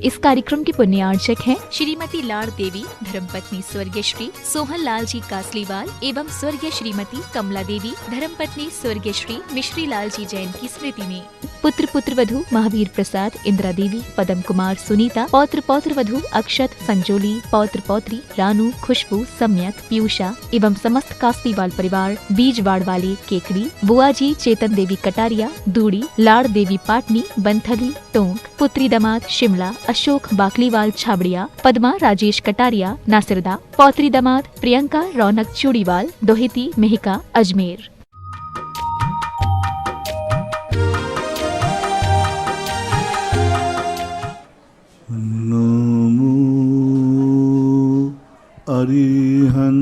इस कार्यक्रम के पुण्यार्चक हैं श्रीमती लाड़ देवी, धर्मपत्नी स्वर्गीय श्री सोहन लाल जी कासलीवाल एवं स्वर्गीय श्रीमती कमला देवी, धर्मपत्नी स्वर्गीय श्री मिश्री लाल जी जैन की स्मृति में। पुत्र पुत्रवधू महावीर प्रसाद, इंदिरा देवी, पदम कुमार, सुनीता, पौत्र पौत्रवधू अक्षत, संजोली, पौत्र पौत्री रानू, खुशबू, सम्यक, पीयूषा एवं समस्त कासलीवाल परिवार, बीजवाड़ वाले केकड़ी, बुआ जी चेतन देवी कटारिया, दूड़ी, लाड़ देवी पाटनी, बंथली, टोंक, पुत्री दामाद शिमला, अशोक बाकलीवाल छाबड़िया, पद्मा राजेश कटारिया नासिरदा, पौत्री दामाद प्रियंका रौनक चूड़ीवाल, दोहिती मेहिका अजमेर। नमो अरिहन्ताणं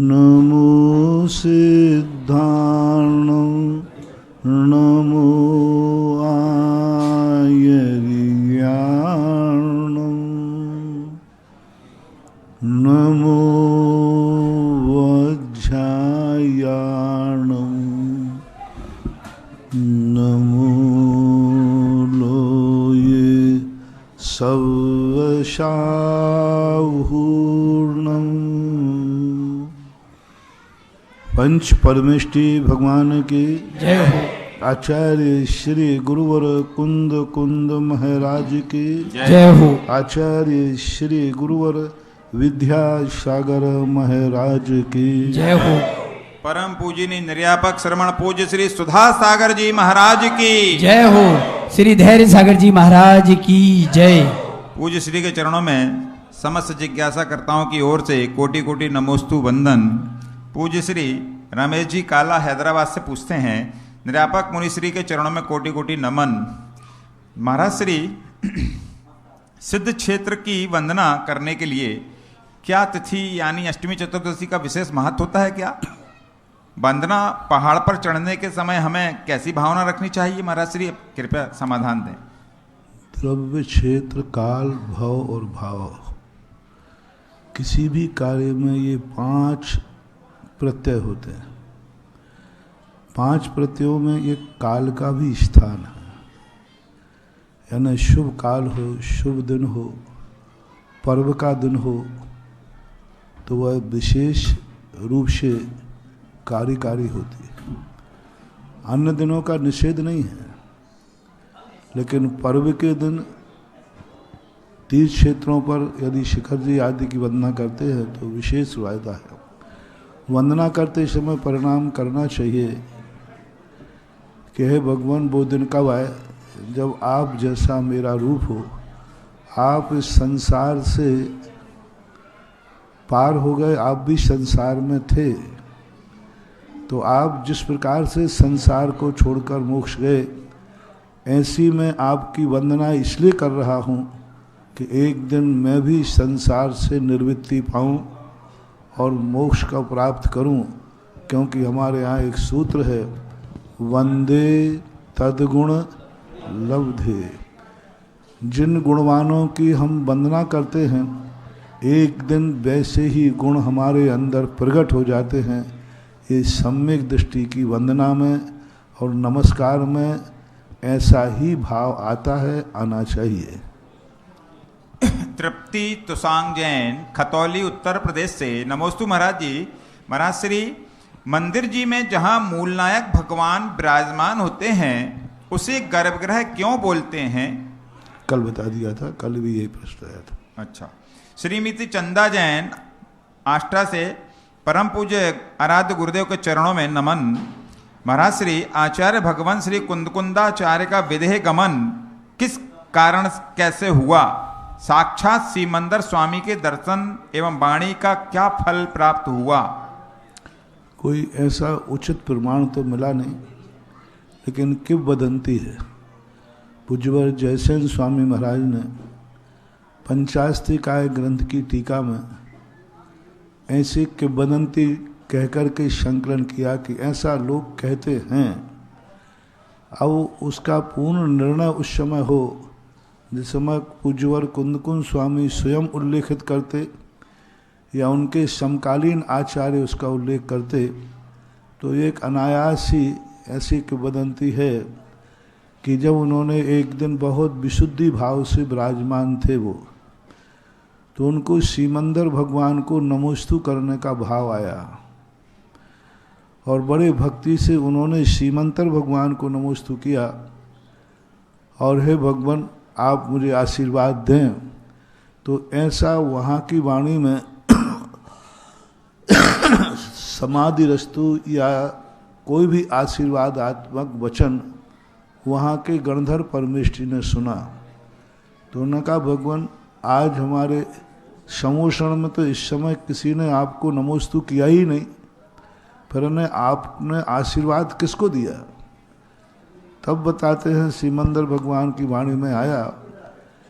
नमो सिद्धाणं नमो आयर्याणं नमो वज्रायाणं नमो लोये सवशाहूर्णं। पंच परमेष्टि भगवान की जय हो। आचार्य श्री गुरुवर कुंद कुंद महाराज की जय हो। आचार्य श्री गुरुवर विद्यासागर महाराज की जय हो। परम पूजनीय निर्यापक श्रमण पूज्य श्री सुधा सागर जी महाराज की जय हो। श्री धैर्य सागर जी महाराज की जय। पूज्य श्री के चरणों में समस्त जिज्ञासा कर्ताओं की ओर से कोटि कोटि नमोस्तु वंदन। पूज्य श्री रमेश जी काला हैदराबाद से पूछते हैं, निर्यापक मुनि श्री के चरणों में कोटि कोटि नमन। महाराज श्री सिद्ध क्षेत्र की वंदना करने के लिए क्या तिथि यानी अष्टमी चतुर्दशी का विशेष महत्व होता है क्या? वंदना पहाड़ पर चढ़ने के समय हमें कैसी भावना रखनी चाहिए? महाराज श्री कृपया समाधान दें। द्रव्य, क्षेत्र, काल, भव और भाव, किसी भी कार्य में ये 5 प्रत्यय होते हैं। 5 प्रत्ययों में एक काल का भी स्थान है, यानी शुभ काल हो, शुभ दिन हो, पर्व का दिन हो, तो वह विशेष रूप से कार्यकारी होती है। अन्य दिनों का निषेध नहीं है, लेकिन पर्व के दिन तीर्थ क्षेत्रों पर यदि शिखर जी आदि की वंदना करते हैं तो विशेष फायदा है। वंदना करते समय परिणाम करना चाहिए कि हे भगवान, वो दिन कब आए जब आप जैसा मेरा रूप हो, आप इस संसार से पार हो गए, आप भी संसार में थे, तो आप जिस प्रकार से संसार को छोड़कर मोक्ष गए, ऐसी मैं आपकी वंदना इसलिए कर रहा हूँ कि एक दिन मैं भी संसार से निवृत्ति पाऊँ और मोक्ष का प्राप्त करूँ। क्योंकि हमारे यहाँ एक सूत्र है, वंदे तद्गुण लब्धे। जिन गुणवानों की हम वंदना करते हैं, एक दिन वैसे ही गुण हमारे अंदर प्रकट हो जाते हैं। ये सम्यक दृष्टि की वंदना में और नमस्कार में ऐसा ही भाव आता है, आना चाहिए। तृप्ति तुसांग जैन खतौली उत्तर प्रदेश से नमोस्तु महाराज जी। महाराज श्री मंदिर जी में जहाँ मूलनायक भगवान विराजमान होते हैं उसे गर्भगृह क्यों बोलते हैं? कल बता दिया था, कल भी यही प्रश्न आया था। अच्छा। श्रीमती चंदा जैन आष्टा से परम पूज्य आराध्य गुरुदेव के चरणों में नमन। महाराज श्री आचार्य भगवान श्री कुंदकुंदाचार्य का विदेह गमन किस कारण कैसे हुआ? साक्षात सीमंदर स्वामी के दर्शन एवं वाणी का क्या फल प्राप्त हुआ? कोई ऐसा उचित प्रमाण तो मिला नहीं, लेकिन किंवदंती है। पूज्यवर जयसेन स्वामी महाराज ने पंचास्त्रिकाय ग्रंथ की टीका में ऐसी किंवदंती कहकर के संकलन किया कि ऐसा लोग कहते हैं। अब उसका पूर्ण निर्णय उस समय हो जिस समय पूज्यवर कुंदकुंद स्वामी स्वयं उल्लेखित करते या उनके समकालीन आचार्य उसका उल्लेख करते, तो एक अनायास ही ऐसी किंवदंती है कि जब उन्होंने एक दिन बहुत विशुद्धि भाव से विराजमान थे वो, तो उनको सीमंदर भगवान को नमोस्तु करने का भाव आया और बड़े भक्ति से उन्होंने सीमंतर भगवान को नमोस्तु किया और हे भगवान आप मुझे आशीर्वाद दें। तो ऐसा वहाँ की वाणी में समाधि रस्तु या कोई भी आशीर्वादात्मक वचन वहाँ के गणधर परमेष्ठी ने सुना। तो उन्होंने कहा भगवान आज हमारे समोषण में तो इस समय किसी ने आपको नमोस्तु किया ही नहीं, फिर आपने आशीर्वाद किसको दिया? तब बताते हैं सीमंदर भगवान की वाणी में आया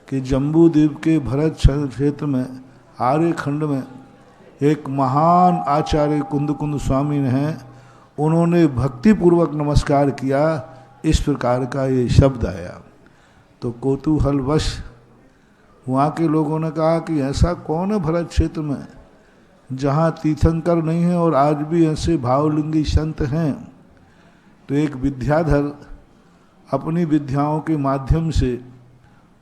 कि जम्बू द्वीप के भरत क्षेत्र में आर्य खंड में एक महान आचार्य कुंद स्वामी हैं, उन्होंने भक्तिपूर्वक नमस्कार किया। इस प्रकार का ये शब्द आया। तो कौतूहलवश वहाँ के लोगों ने कहा कि ऐसा कौन है भरत क्षेत्र में जहाँ तीर्थंकर नहीं है और आज भी ऐसे भावलिंगी संत हैं? तो एक विद्याधर अपनी विद्याओं के माध्यम से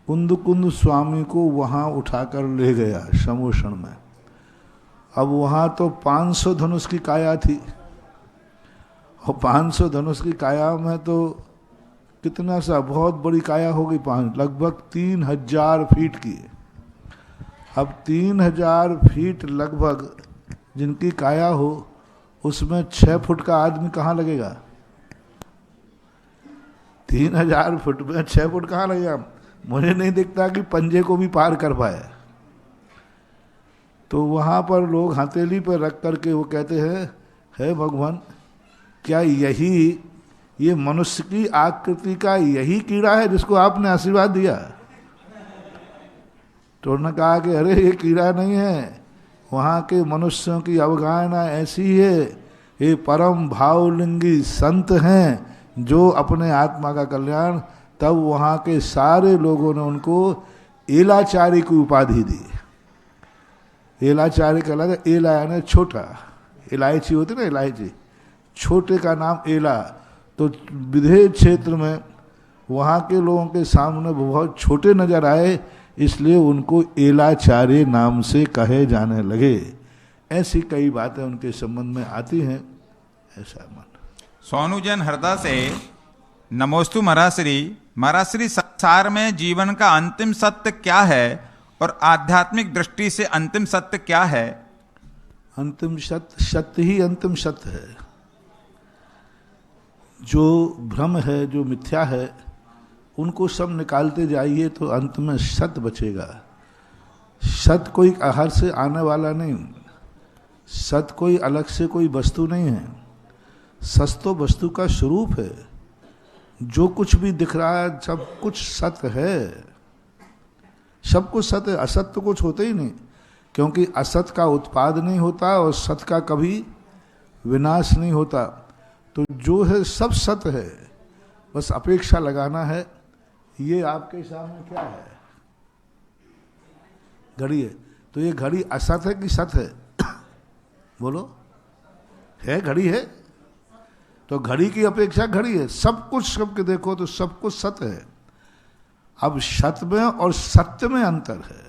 कुंद स्वामी को वहाँ उठाकर ले गया समोषण में। अब वहाँ तो 500 धनुष की काया थी और 500 धनुष की काया में तो कितना सा बहुत बड़ी काया होगी, लगभग 3000 फीट की। अब 3000 फीट लगभग जिनकी काया हो उसमें 6 फुट का आदमी कहाँ लगेगा? 3000 फुट में 6 फुट कहाँ लगेगा? मुझे नहीं दिखता कि पंजे को भी पार कर पाए। तो वहाँ पर लोग हथेली पर रख करके वो कहते हैं हे भगवान क्या यही ये मनुष्य की आकृति का यही कीड़ा है जिसको आपने आशीर्वाद दिया? तो उन्होंने कहा कि अरे ये कीड़ा नहीं है, वहाँ के मनुष्यों की अवगाहना ऐसी है, ये परम भावलिंगी संत हैं जो अपने आत्मा का कल्याण। तब वहाँ के सारे लोगों ने उनको एलाचारी की उपाधि दी। एलाचारी का लगा, एला यानी छोटा, इलायची होती ना इलायची, छोटे का नाम एला। तो विदेह क्षेत्र में वहाँ के लोगों के सामने बहुत छोटे नजर आए, इसलिए उनको एलाचार्य नाम से कहे जाने लगे। ऐसी कई बातें उनके संबंध में आती हैं। ऐसा मन सोनू जैन हरदा से नमोस्तु महाराश्री संसार में जीवन का अंतिम सत्य क्या है और आध्यात्मिक दृष्टि से अंतिम सत्य क्या है? अंतिम सत्य ही अंतिम सत्य है। जो भ्रम है, जो मिथ्या है, उनको सब निकालते जाइए तो अंत में सत्य बचेगा। सत्य कोई आहार से आने वाला नहीं, सत्य कोई अलग से कोई वस्तु नहीं है। सत्य तो वस्तु का स्वरूप है। जो कुछ भी दिख रहा है सब कुछ सत्य है, सब कुछ सत्य है। असत्य तो कुछ होता ही नहीं, क्योंकि असत्य का उत्पाद नहीं होता और सत्य का कभी विनाश नहीं होता। तो जो है सब सत्य है, बस अपेक्षा लगाना है। ये आपके सामने क्या है? घड़ी है। तो ये घड़ी असत है कि सत्य है? बोलो, है घड़ी है तो घड़ी की अपेक्षा घड़ी है। सब कुछ सबके देखो तो सब कुछ सत्य है। अब सत्य में और सत्य में अंतर है।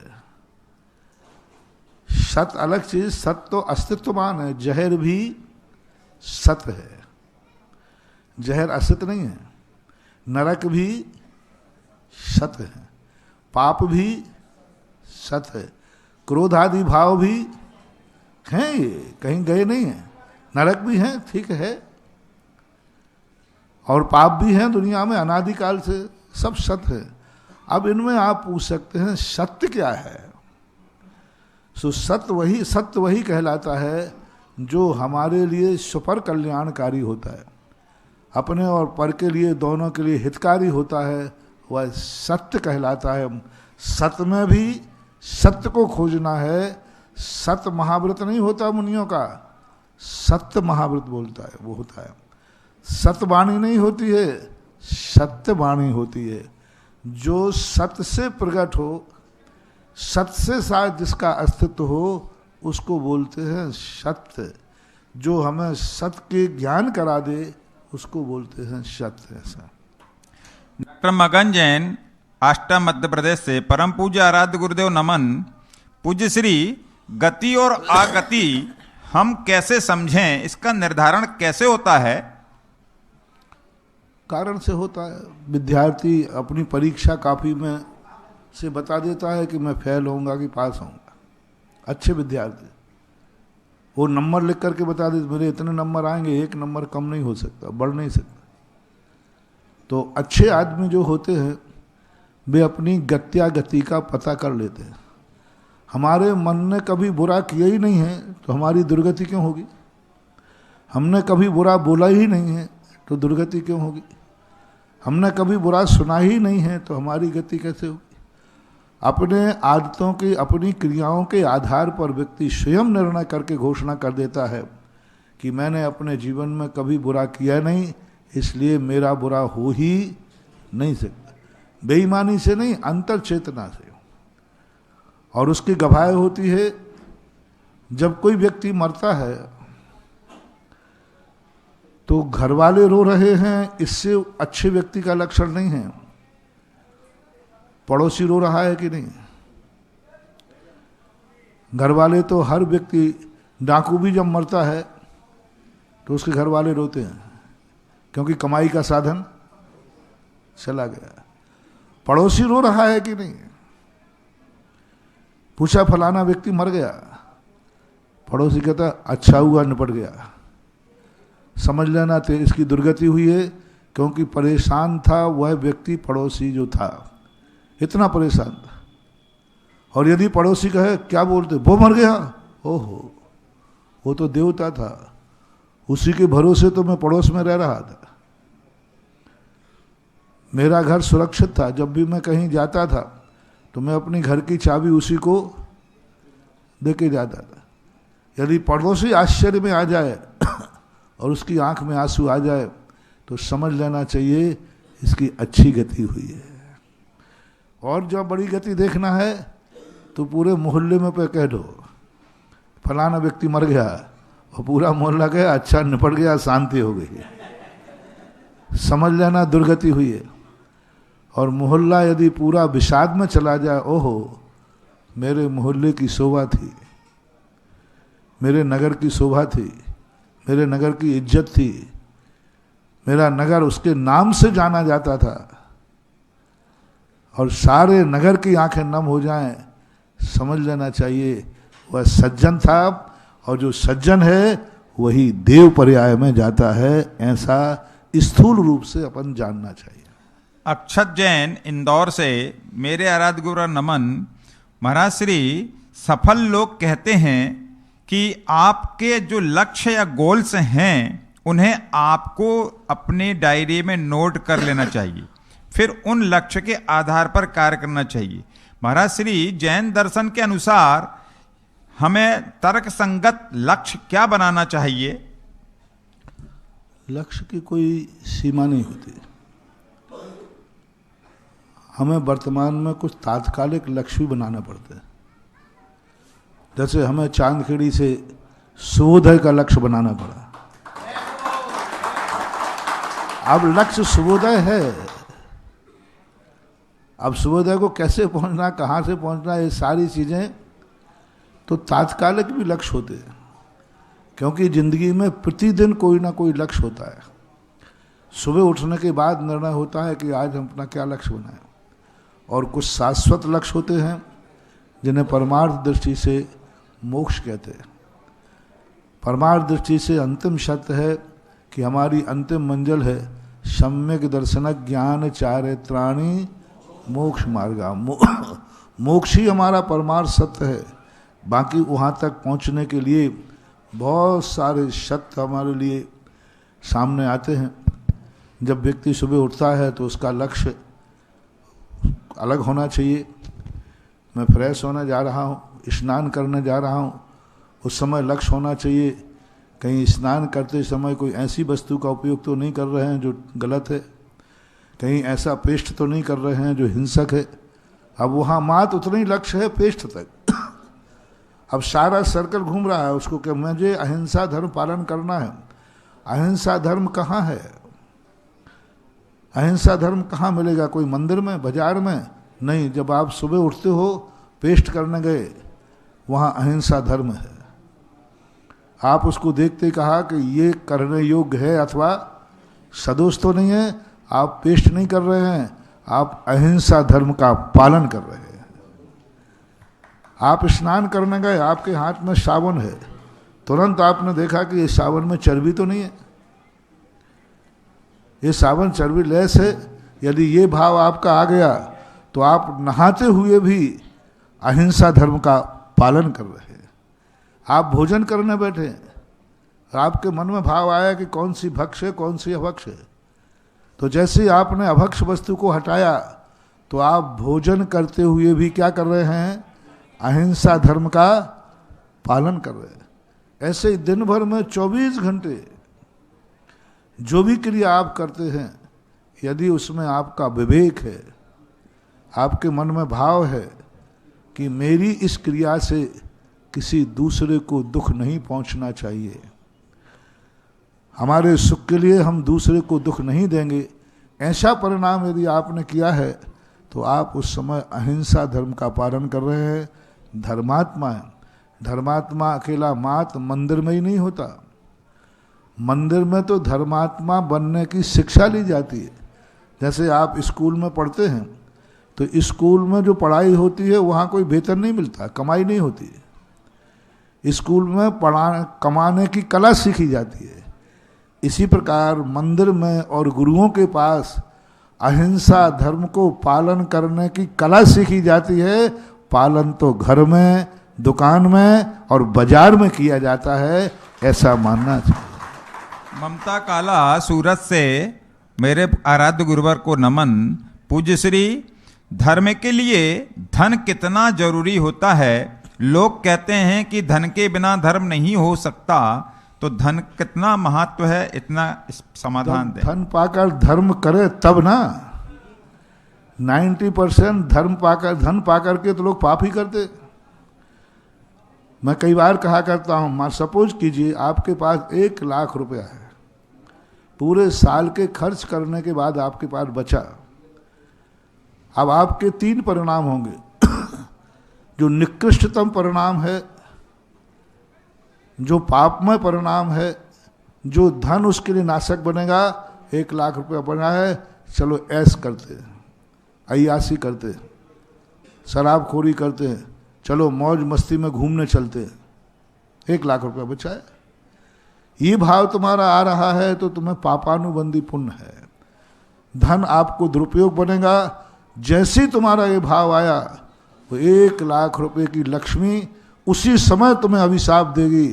सत्य अलग चीज, सत्य तो अस्तित्वमान है। जहर भी सत्य है, जहर असत्य नहीं है। नरक भी सत्य है, पाप भी सत्य है, क्रोध आदि भाव भी हैं, ये कहीं गए नहीं है। नरक भी है, ठीक है, और पाप भी हैं दुनिया में अनादिकाल से, सब सत्य है। अब इनमें आप पूछ सकते हैं सत्य क्या है? सो सत्य वही कहलाता है जो हमारे लिए सुपर कल्याणकारी होता है, अपने और पर के लिए दोनों के लिए हितकारी होता है, वह सत्य कहलाता है। सत्य में भी सत्य को खोजना है। सत्य महाव्रत नहीं होता मुनियों का, सत्य महाव्रत बोलता है, वो होता है। सत्यवाणी नहीं होती है, सत्यवाणी होती है। जो सत्य से प्रकट हो, सत्य से शायद जिसका अस्तित्व हो, उसको बोलते हैं सत्य। जो हमें सत्य के ज्ञान करा दे उसको बोलते हैं शत। ऐसा डॉक्टर मगन जैन, आष्टा मध्य प्रदेश से। परम पूज्य आराध्य गुरुदेव नमन। पूज्य श्री, गति और आगति हम कैसे समझें, इसका निर्धारण कैसे होता है? कारण से होता है। विद्यार्थी अपनी परीक्षा कॉपी में से बता देता है कि मैं फेल होऊंगा कि पास होऊंगा। अच्छे विद्यार्थी वो नंबर लिख करके बता देते मेरे इतने नंबर आएंगे, 1 नंबर कम नहीं हो सकता, बढ़ नहीं सकता। तो अच्छे आदमी जो होते हैं वे अपनी गति का पता कर लेते हैं। हमारे मन ने कभी बुरा किया ही नहीं है तो हमारी दुर्गति क्यों होगी? हमने कभी बुरा बोला ही नहीं है तो दुर्गति क्यों होगी? हमने कभी बुरा सुना ही नहीं है तो हमारी गति कैसे होगी? अपने आदतों की, अपनी क्रियाओं के आधार पर व्यक्ति स्वयं निर्णय करके घोषणा कर देता है कि मैंने अपने जीवन में कभी बुरा किया नहीं, इसलिए मेरा बुरा हो ही नहीं सकता। बेईमानी से नहीं, अंतर चेतना से। और उसकी गवाही होती है जब कोई व्यक्ति मरता है तो घर वाले रो रहे हैं, इससे अच्छे व्यक्ति का लक्षण नहीं है। पड़ोसी रो रहा है कि नहीं? घर वाले तो, हर व्यक्ति, डाकू भी जब मरता है तो उसके घर वाले रोते हैं क्योंकि कमाई का साधन चला गया। पड़ोसी रो रहा है कि नहीं? पूछा फलाना व्यक्ति मर गया, पड़ोसी कहता अच्छा हुआ निपट गया। समझ लेना तो इसकी दुर्गति हुई है क्योंकि परेशान था वह व्यक्ति, पड़ोसी जो था इतना परेशान था। और यदि पड़ोसी कहे क्या बोलते, वो मर गया, ओहो वो तो देवता था, उसी के भरोसे तो मैं पड़ोस में रह रहा था, मेरा घर सुरक्षित था, जब भी मैं कहीं जाता था तो मैं अपनी घर की चाबी उसी को दे के जाता था। यदि पड़ोसी आश्चर्य में आ जाए और उसकी आंख में आंसू आ जाए तो समझ लेना चाहिए इसकी अच्छी गति हुई है। और जब बड़ी गति देखना है तो पूरे मोहल्ले में पे कह दो फलाना व्यक्ति मर गया, और पूरा मोहल्ला कहे अच्छा निपट गया, शांति हो गई। समझ लेना दुर्गति हुई है। और मोहल्ला यदि पूरा विषाद में चला जाए, ओहो मेरे मोहल्ले की शोभा थी, मेरे नगर की शोभा थी, मेरे नगर की इज्जत थी, मेरा नगर उसके नाम से जाना जाता था, और सारे नगर की आंखें नम हो जाएं, समझ लेना चाहिए वह सज्जन था। और जो सज्जन है वही देव पर्याय में जाता है। ऐसा स्थूल रूप से अपन जानना चाहिए। अक्षत जैन, इंदौर से। मेरे आराध्य गुरु नमन। महाराज श्री, सफल लोग कहते हैं कि आपके जो लक्ष्य या गोल्स हैं उन्हें आपको अपनी डायरी में नोट कर लेना चाहिए, फिर उन लक्ष्य के आधार पर कार्य करना चाहिए। महाराज श्री, जैन दर्शन के अनुसार हमें तर्क संगत लक्ष्य क्या बनाना चाहिए? लक्ष्य की कोई सीमा नहीं होती। हमें वर्तमान में कुछ तात्कालिक लक्ष्य भी बनाना पड़ते हैं। जैसे हमें चांदखेड़ी से सुबोधय का लक्ष्य बनाना पड़ा। अब लक्ष्य सुबोधय है, अब सुबोधय को कैसे पहुंचना, कहाँ से पहुंचना, ये सारी चीजें तो तात्कालिक भी लक्ष्य होते हैं, क्योंकि जिंदगी में प्रतिदिन कोई ना कोई लक्ष्य होता है। सुबह उठने के बाद निर्णय होता है कि आज हम अपना क्या लक्ष्य बनाएं। और कुछ शाश्वत लक्ष्य होते हैं जिन्हें परमार्थ दृष्टि से मोक्ष कहते हैं। परमार्थ दृष्टि से अंतिम सत्य है कि हमारी अंतिम मंजिल है सम्यक दर्शन ज्ञान चारित्राणि मोक्ष मार्गा। मोक्ष ही हमारा परमार्थ सत्य है। बाकी वहाँ तक पहुँचने के लिए बहुत सारे सत्य हमारे लिए सामने आते हैं। जब व्यक्ति सुबह उठता है तो उसका लक्ष्य अलग होना चाहिए। मैं फ्रेश होने जा रहा हूँ, स्नान करने जा रहा हूँ, उस समय लक्ष्य होना चाहिए कहीं स्नान करते समय कोई ऐसी वस्तु का उपयोग तो नहीं कर रहे हैं जो गलत है, कहीं ऐसा पेस्ट तो नहीं कर रहे हैं जो हिंसक है। अब वहाँ मात्र उतना ही लक्ष्य है पेस्ट तक। अब सारा सर्कल घूम रहा है उसको कि मुझे अहिंसा धर्म पालन करना है। अहिंसा धर्म कहाँ है? अहिंसा धर्म कहाँ मिलेगा? कोई मंदिर में, बाजार में? नहीं। जब आप सुबह उठते हो, पेस्ट करने गए, वहाँ अहिंसा धर्म है। आप उसको देखते कहा कि ये करने योग्य है अथवा सदोष तो नहीं है। आप पेस्ट नहीं कर रहे हैं, आप अहिंसा धर्म का पालन कर रहे हैं। आप स्नान करने गए, आपके हाथ में साबुन है, तुरंत आपने देखा कि ये साबुन में चर्बी तो नहीं है, ये साबुन चर्बी लेस है। यदि ये भाव आपका आ गया तो आप नहाते हुए भी अहिंसा धर्म का पालन कर रहे हैं। आप भोजन करने बैठे, आपके मन में भाव आया कि कौन सी भक्ष है, कौन सी अभक्ष है, तो जैसे ही आपने अभक्ष वस्तु को हटाया तो आप भोजन करते हुए भी क्या कर रहे हैं? अहिंसा धर्म का पालन कर रहे हैं। ऐसे ही दिन भर में 24 घंटे जो भी क्रिया आप करते हैं, यदि उसमें आपका विवेक है, आपके मन में भाव है कि मेरी इस क्रिया से किसी दूसरे को दुख नहीं पहुंचना चाहिए, हमारे सुख के लिए हम दूसरे को दुख नहीं देंगे, ऐसा परिणाम यदि आपने किया है तो आप उस समय अहिंसा धर्म का पालन कर रहे हैं, धर्मात्मा है। धर्मात्मा अकेला मात्र मंदिर में ही नहीं होता, मंदिर में तो धर्मात्मा बनने की शिक्षा ली जाती है। जैसे आप स्कूल में पढ़ते हैं तो स्कूल में जो पढ़ाई होती है वहाँ कोई वेतन नहीं मिलता, कमाई नहीं होती। स्कूल में कमाने की कला सीखी जाती है। इसी प्रकार मंदिर में और गुरुओं के पास अहिंसा धर्म को पालन करने की कला सीखी जाती है। पालन तो घर में, दुकान में और बाजार में किया जाता है, ऐसा मानना चाहिए। ममता काला सूरत से मेरे आराध्य गुरुवर को नमन। पूज्य श्री, धर्म के लिए धन कितना जरूरी होता है? लोग कहते हैं कि धन के बिना धर्म नहीं हो सकता, तो धन कितना महत्व है, इतना समाधान दें। धन पाकर धर्म करे तब ना। 90% धन पाकर के तो लोग पाप ही करते। मैं कई बार कहा करता हूं, मान सपोज कीजिए आपके पास 1 लाख रुपया है, पूरे साल के खर्च करने के बाद आपके पास बचा। अब आपके 3 परिणाम होंगे। जो निकृष्टतम परिणाम है, जो पापमय परिणाम है, जो धन उसके लिए नाशक बनेगा। 1 लाख रुपया बना है, चलो ऐश करते हैं, अय्यासी करते हैं, शराबखोरी करते हैं, चलो मौज मस्ती में घूमने चलते हैं, 1 लाख रुपया बचा है। ये भाव तुम्हारा आ रहा है तो तुम्हें पापानुबंधी पुण्य है। धन आपको दुरुपयोग बनेगा। जैसे ही तुम्हारा ये भाव आया, वो 1 लाख रुपए की लक्ष्मी उसी समय तुम्हें अभिशाप देगी।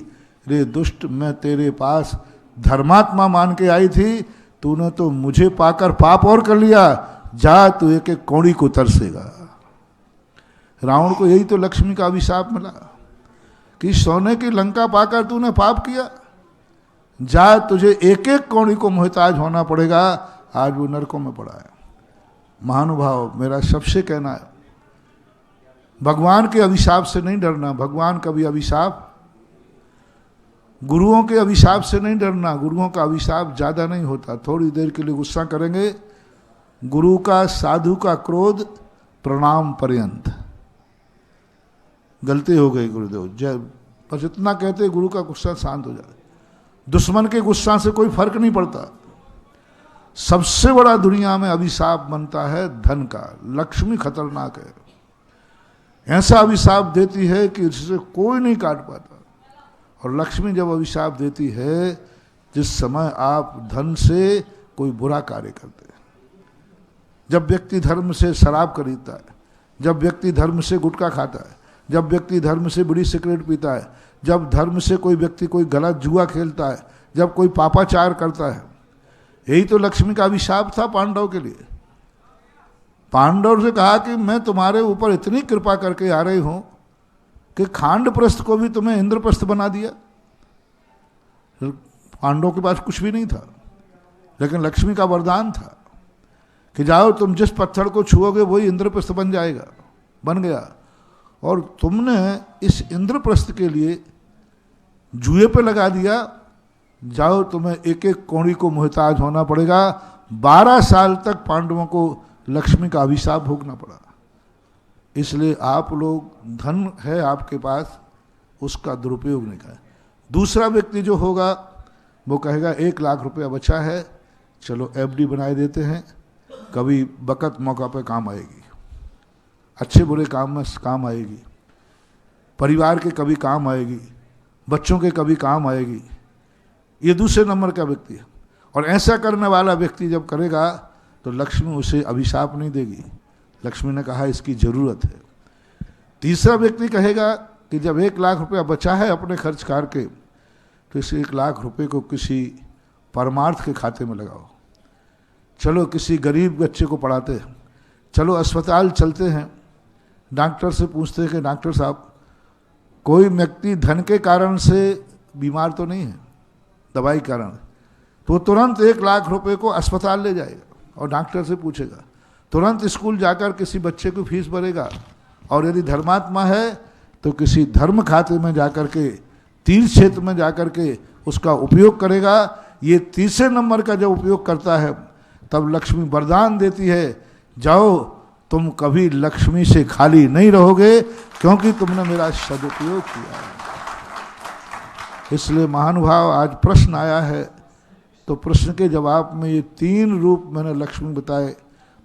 रे दुष्ट, मैं तेरे पास धर्मात्मा मान के आई थी, तूने तो मुझे पाकर पाप और कर लिया, जा तू एक एक कौड़ी को तरसेगा। रावण को यही तो लक्ष्मी का अभिशाप मिला कि सोने की लंका पाकर तूने पाप किया, जा तुझे एक एक कौड़ी को मोहताज होना पड़ेगा। आज वो नरकों में पड़ा है। महानुभाव, मेरा सबसे कहना है, भगवान के अभिशाप से नहीं डरना। भगवान का भी अभिशाप, गुरुओं के अभिशाप से नहीं डरना। गुरुओं का अभिशाप ज़्यादा नहीं होता, थोड़ी देर के लिए गुस्सा करेंगे। गुरु का, साधु का क्रोध प्रणाम पर्यंत। गलती हो गई गुरुदेव जय, बस इतना कहते गुरु का गुस्सा शांत हो जाए। दुश्मन के गुस्सा से कोई फर्क नहीं पड़ता। सबसे बड़ा दुनिया में अभिशाप बनता है धन का। लक्ष्मी खतरनाक है, ऐसा अभिशाप देती है कि इससे कोई नहीं काट पाता। और लक्ष्मी जब अभिशाप देती है, जिस समय आप धन से कोई बुरा कार्य करते हैं, जब व्यक्ति धर्म से शराब खरीदता है, जब व्यक्ति धर्म से गुटखा खाता है, जब व्यक्ति धर्म से बीड़ी सिगरेट पीता है, जब धर्म से कोई व्यक्ति कोई गलत जुआ खेलता है, जब कोई पापाचार करता है, यही तो लक्ष्मी का अभिशाप था पांडव के लिए। पांडव से कहा कि मैं तुम्हारे ऊपर इतनी कृपा करके आ रही हूं कि खांडप्रस्थ को भी तुम्हें इंद्रप्रस्थ बना दिया। पांडवों के पास कुछ भी नहीं था, लेकिन लक्ष्मी का वरदान था कि जाओ तुम जिस पत्थर को छुओगे वही इंद्रप्रस्थ बन जाएगा। बन गया। और तुमने इस इंद्रप्रस्थ के लिए जुए पे लगा दिया, जाओ तुम्हें एक एक कौड़ी को मोहताज होना पड़ेगा। 12 साल तक पांडवों को लक्ष्मी का अभिशाप भोगना पड़ा। इसलिए आप लोग, धन है आपके पास, उसका दुरुपयोग नहीं करें। दूसरा व्यक्ति जो होगा वो कहेगा 1 लाख रुपया बचा है, चलो एफडी बनाए देते हैं, कभी वक़्त मौका पे काम आएगी, अच्छे बुरे काम में काम आएगी, परिवार के कभी काम आएगी, बच्चों के कभी काम आएगी। ये दूसरे नंबर का व्यक्ति है। और ऐसा करने वाला व्यक्ति जब करेगा तो लक्ष्मी उसे अभिशाप नहीं देगी। लक्ष्मी ने कहा इसकी ज़रूरत है। तीसरा व्यक्ति कहेगा कि जब 1 लाख रुपया बचा है अपने खर्च करके, तो इस 1 लाख रुपये को किसी परमार्थ के खाते में लगाओ। चलो किसी गरीब बच्चे को पढ़ाते हैं, चलो अस्पताल चलते हैं, डॉक्टर से पूछते हैं कि डॉक्टर साहब कोई व्यक्ति धन के कारण से बीमार तो नहीं है, दवाई के कारण, तो तुरंत 1 लाख रुपए को अस्पताल ले जाएगा और डॉक्टर से पूछेगा, तुरंत स्कूल जाकर किसी बच्चे की फीस भरेगा, और यदि धर्मात्मा है तो किसी धर्म खाते में जाकर के, तीर्थ क्षेत्र में जाकर के उसका उपयोग करेगा। ये तीसरे नंबर का जब उपयोग करता है तब लक्ष्मी वरदान देती है, जाओ तुम कभी लक्ष्मी से खाली नहीं रहोगे, क्योंकि तुमने मेरा सदुपयोग किया है। इसलिए महानुभाव, आज प्रश्न आया है तो प्रश्न के जवाब में ये 3 रूप मैंने लक्ष्मी बताए।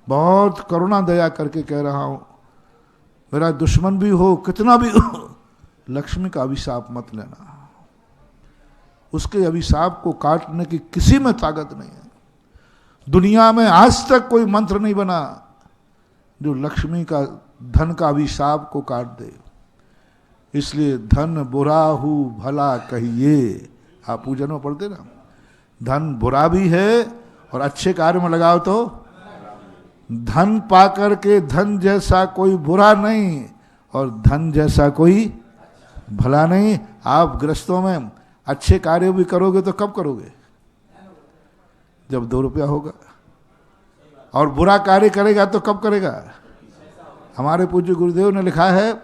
बहुत करुणा दया करके कह रहा हूँ, मेरा दुश्मन भी हो, कितना भी हो, लक्ष्मी का अभिशाप मत लेना। उसके अभिशाप को काटने की किसी में ताकत नहीं है। दुनिया में आज तक कोई मंत्र नहीं बना जो लक्ष्मी का धन का अभिशाप को काट दे। इसलिए धन बुरा हूँ भला कहिए, आप पूजन में पढ़ते ना, धन बुरा भी है और अच्छे कार्य में लगाओ तो धन पाकर के धन जैसा कोई बुरा नहीं और धन जैसा कोई भला नहीं। आप गृहस्थों में अच्छे कार्य भी करोगे तो कब करोगे? जब 2 रुपया होगा। और बुरा कार्य करेगा तो कब करेगा? हमारे पूज्य गुरुदेव ने लिखा है,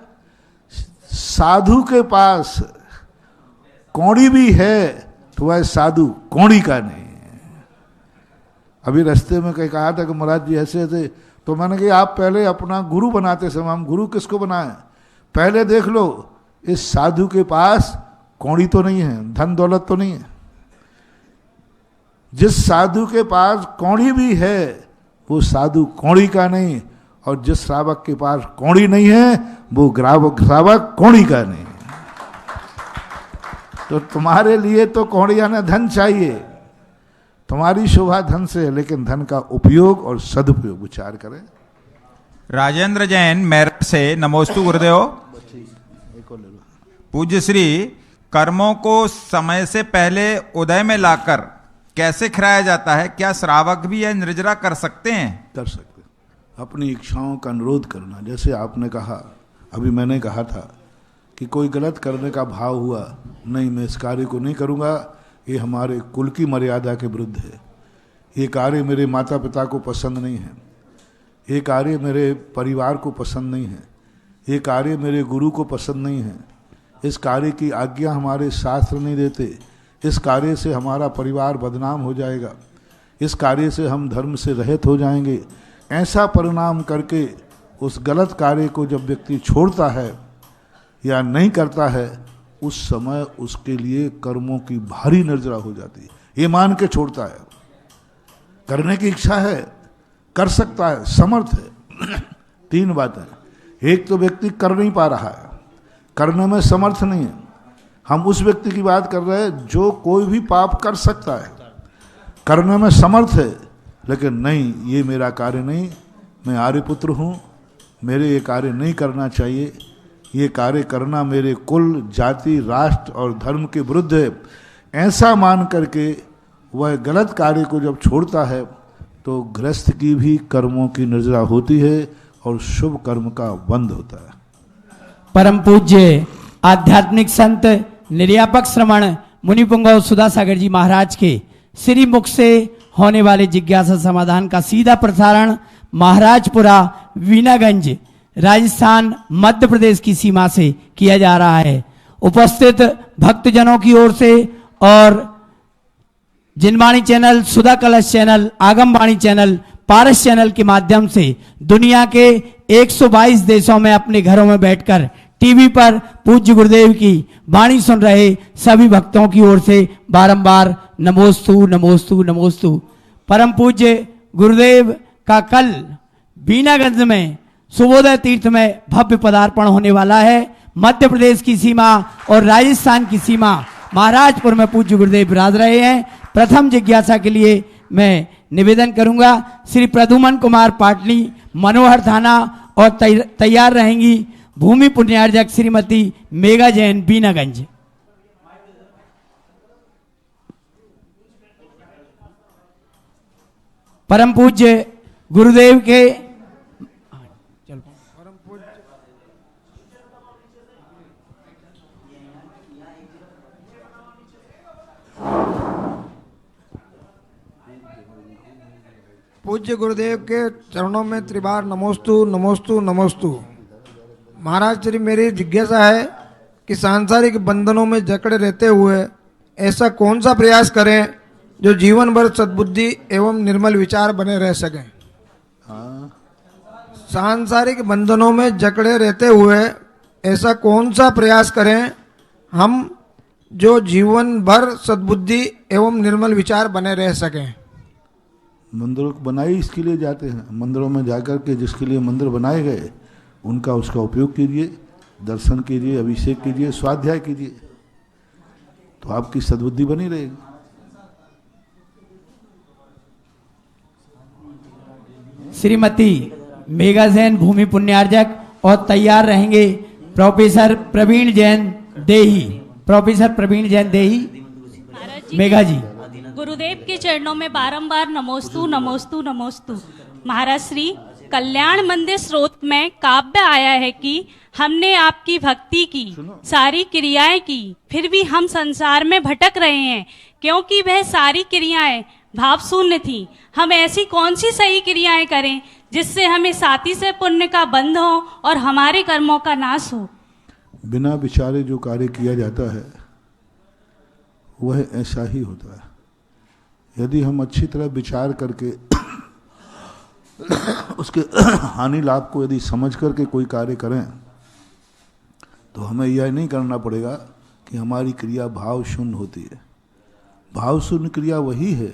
साधु के पास कौड़ी भी है तो वह साधु कौड़ी का नहीं। अभी रास्ते में कहीं कहा था कि महाराज जी ऐसे ऐसे, तो मैंने कहा आप पहले अपना गुरु बनाते समय, हम गुरु किसको बनाएं? पहले देख लो इस साधु के पास कौड़ी तो नहीं है, धन दौलत तो नहीं है। जिस साधु के पास कौड़ी भी है वो साधु कौड़ी का नहीं, और जिस श्रावक के पास कौड़ी नहीं है वो श्रावक कौड़ी का नहीं। तो तुम्हारे लिए तो कौड़ी यानी धन चाहिए, तुम्हारी शोभा धन से है, लेकिन धन का उपयोग और सदुपयोग विचार करें। राजेंद्र जैन मेरठ से, नमोस्तु गुरुदेव। पूज्य श्री, कर्मों को समय से पहले उदय में लाकर कैसे खिलाया जाता है? क्या श्रावक भी यह निर्जरा कर सकते हैं? कर सकते। अपनी इच्छाओं का अनुरोध करना। जैसे आपने कहा, अभी मैंने कहा था कि कोई गलत करने का भाव हुआ, नहीं मैं इस कार्य को नहीं करूँगा, ये हमारे कुल की मर्यादा के विरुद्ध है, ये कार्य मेरे माता पिता को पसंद नहीं है, ये कार्य मेरे परिवार को पसंद नहीं है, ये कार्य मेरे गुरु को पसंद नहीं है, इस कार्य की आज्ञा हमारे शास्त्र नहीं देते, इस कार्य से हमारा परिवार बदनाम हो जाएगा, इस कार्य से हम धर्म से रहित हो जाएंगे। ऐसा परिणाम करके उस गलत कार्य को जब व्यक्ति छोड़ता है या नहीं करता है, उस समय उसके लिए कर्मों की भारी निर्जरा हो जाती है। ये मान के छोड़ता है, करने की इच्छा है, कर सकता है, समर्थ है। 3 बातें। एक तो व्यक्ति कर नहीं पा रहा है, करने में समर्थ नहीं है। हम उस व्यक्ति की बात कर रहे हैं जो कोई भी पाप कर सकता है, करने में समर्थ है, लेकिन नहीं, ये मेरा कार्य नहीं, मैं आर्यपुत्र हूँ, मेरे ये कार्य नहीं करना चाहिए, ये कार्य करना मेरे कुल, जाति, राष्ट्र और धर्म के विरुद्ध है। ऐसा मान करके वह गलत कार्य को जब छोड़ता है तो गृहस्थ की भी कर्मों की निर्जरा होती है और शुभ कर्म का बंध होता है। परम पूज्य आध्यात्मिक संत निर्यापक श्रमण मुनिपुंगव सुधासागर जी महाराज के श्री मुख से होने वाले जिज्ञासा समाधान का सीधा प्रसारण महाराजपुरा, वीनागंज, राजस्थान, मध्य प्रदेश की सीमा से किया जा रहा है। उपस्थित भक्तजनों की ओर से और जिनवाणी चैनल, सुधा कलश चैनल, आगम वाणी चैनल, पारस चैनल के माध्यम से दुनिया के 122 देशों में अपने घरों में बैठकर टीवी पर पूज्य गुरुदेव की वाणी सुन रहे सभी भक्तों की ओर से बारंबार नमोस्तु नमोस्तु नमोस्तु। परम पूज्य गुरुदेव का कल बीनागंज में सुबोधय तीर्थ में भव्य पदार्पण होने वाला है। मध्य प्रदेश की सीमा और राजस्थान की सीमा महाराजपुर में पूज्य गुरुदेव विराज रहे हैं। प्रथम जिज्ञासा के लिए मैं निवेदन करूंगा श्री प्रद्युमन कुमार पाटनी, मनोहर थाना, और तैयार रहेंगी भूमि पुण्यार्जक श्रीमती मेघा जैन, बीनागंज। परम पूज्य गुरुदेव के पूज्य गुरुदेव के चरणों में त्रिबार नमोस्तु नमोस्तु नमोस्तु। महाराज श्री, मेरी जिज्ञासा है कि सांसारिक बंधनों में जकड़े रहते हुए ऐसा कौन सा प्रयास करें जो जीवन भर सद्बुद्धि एवं निर्मल विचार बने रह सकें। सांसारिक बंधनों में जकड़े रहते हुए ऐसा कौन सा प्रयास करें हम जो जीवन भर सद्बुद्धि एवं निर्मल विचार बने रह सकें। मंदिरों को बनाए इसके लिए जाते हैं। मंदिरों में जाकर के जिसके लिए मंदिर बनाए गए उनका उसका उपयोग कीजिए, दर्शन कीजिए, अभिषेक कीजिए, स्वाध्याय कीजिए, तो आपकी सद्बुद्धि बनी रहेगी। श्रीमती मेघा जैन, भूमि पुण्यार्जक, और तैयार रहेंगे प्रोफेसर प्रवीण जैन देही। प्रोफेसर प्रवीण जैन देही। मेघा जी, गुरुदेव के चरणों में बारंबार नमोस्तु नमोस्तु नमोस्तु। महाराज श्री, कल्याण मंदिर स्रोत में काव्य आया है कि हमने आपकी भक्ति की, सारी क्रियाएं की, फिर भी हम संसार में भटक रहे हैं क्योंकि वह सारी क्रियाएं भाव शून्य थी। हम ऐसी कौन सी सही क्रियाएं करें जिससे हमें साथी से पुण्य का बंध हो और हमारे कर्मों का नाश हो। बिना विचारे जो कार्य किया जाता है वह ऐसा ही होता है। यदि हम अच्छी तरह विचार करके उसके हानि लाभ को यदि समझ करके कोई कार्य करें तो हमें यह नहीं करना पड़ेगा कि हमारी क्रिया भाव शून्य होती है। भाव शून्य क्रिया वही है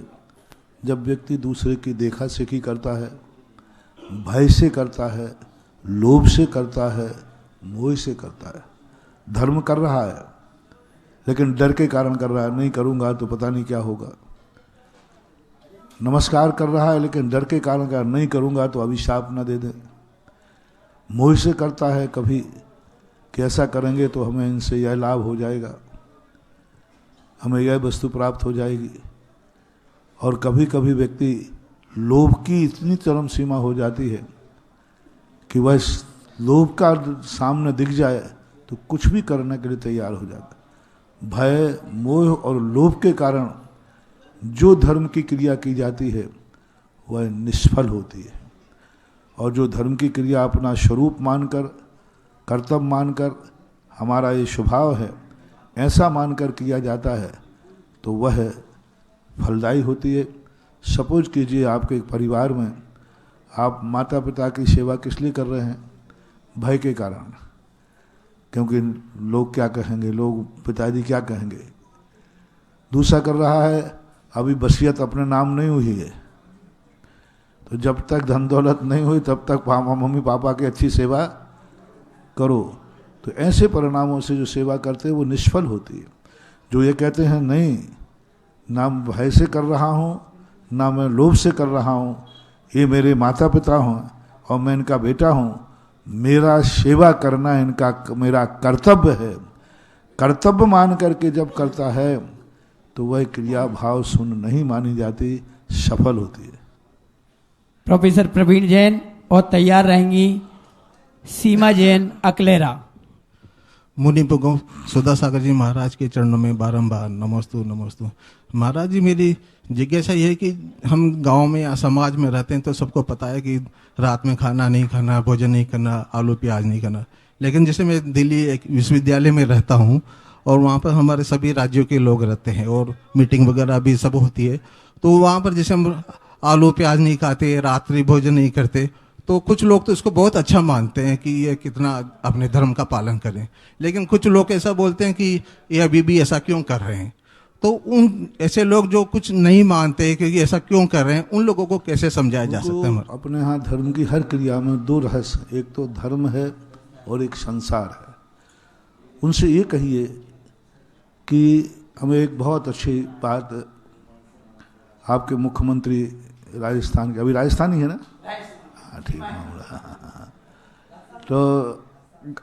जब व्यक्ति दूसरे की देखा सेखी करता है, भय से करता है, लोभ से करता है, मोह से करता है। धर्म कर रहा है लेकिन डर के कारण कर रहा है, नहीं करूँगा तो पता नहीं क्या होगा। नमस्कार कर रहा है लेकिन डर के कारण का नहीं करूँगा तो अभिशाप न दे दे। मोह से करता है कभी कि ऐसा करेंगे तो हमें इनसे यह लाभ हो जाएगा, हमें यह वस्तु प्राप्त हो जाएगी। और कभी कभी व्यक्ति लोभ की इतनी चरम सीमा हो जाती है कि वह लोभ का सामने दिख जाए तो कुछ भी करने के लिए तैयार हो जाता है। भय, मोह और लोभ के कारण जो धर्म की क्रिया की जाती है वह निष्फल होती है। और जो धर्म की क्रिया अपना स्वरूप मानकर, कर्तव्य मानकर, हमारा ये स्वभाव है ऐसा मानकर किया जाता है तो वह फलदायी होती है। सपोज कीजिए आपके एक परिवार में आप माता पिता की सेवा किस लिए कर रहे हैं? भय के कारण, क्योंकि लोग क्या कहेंगे, लोग पिताजी क्या कहेंगे। दूसरा कर रहा है अभी वसीयत अपने नाम नहीं हुई है तो जब तक धन दौलत नहीं हुई तब तक मम्मी पापा की अच्छी सेवा करो। तो ऐसे परिणामों से जो सेवा करते हैं वो निष्फल होती है। जो ये कहते हैं नहीं, ना भय से कर रहा हूँ ना मैं लोभ से कर रहा हूँ, ये मेरे माता पिता हों और मैं इनका बेटा हूँ, मेरा सेवा करना इनका मेरा कर्तव्य है। कर्तव्य मान करके जब करता है तो वह क्रिया भाव शून्य नहीं मानी जाती, सफल होती है। प्रोफेसर प्रवीण जैन, और तैयार रहेंगी सीमा जैन, अकलेरा। मुनि पुगो सुधा सागर जी महाराज के चरणों में बारंबार नमोस्तु नमोस्तु। महाराज जी, मेरी जिज्ञासा ये है कि हम गांव में या समाज में रहते हैं तो सबको पता है कि रात में खाना नहीं खाना, भोजन नहीं करना, आलू प्याज नहीं करना। लेकिन जैसे मैं दिल्ली एक विश्वविद्यालय में रहता हूँ और वहाँ पर हमारे सभी राज्यों के लोग रहते हैं और मीटिंग वगैरह भी सब होती है। तो वहाँ पर जैसे हम आलू प्याज नहीं खाते, रात्रि भोजन नहीं करते, तो कुछ लोग तो इसको बहुत अच्छा मानते हैं कि ये कितना अपने धर्म का पालन करें, लेकिन कुछ लोग ऐसा बोलते हैं कि ये अभी भी ऐसा क्यों कर रहे हैं। तो उन ऐसे लोग जो कुछ नहीं मानते कि ऐसा क्यों कर रहे हैं, उन लोगों को कैसे समझाया जा सकता है? अपने यहाँ धर्म की हर क्रिया में दो रहस्य, एक तो धर्म है और एक संसार है। उनसे ये कहिए कि हमें एक बहुत अच्छी बात आपके मुख्यमंत्री राजस्थान के, अभी राजस्थान ही है ना? हाँ ठीक है। तो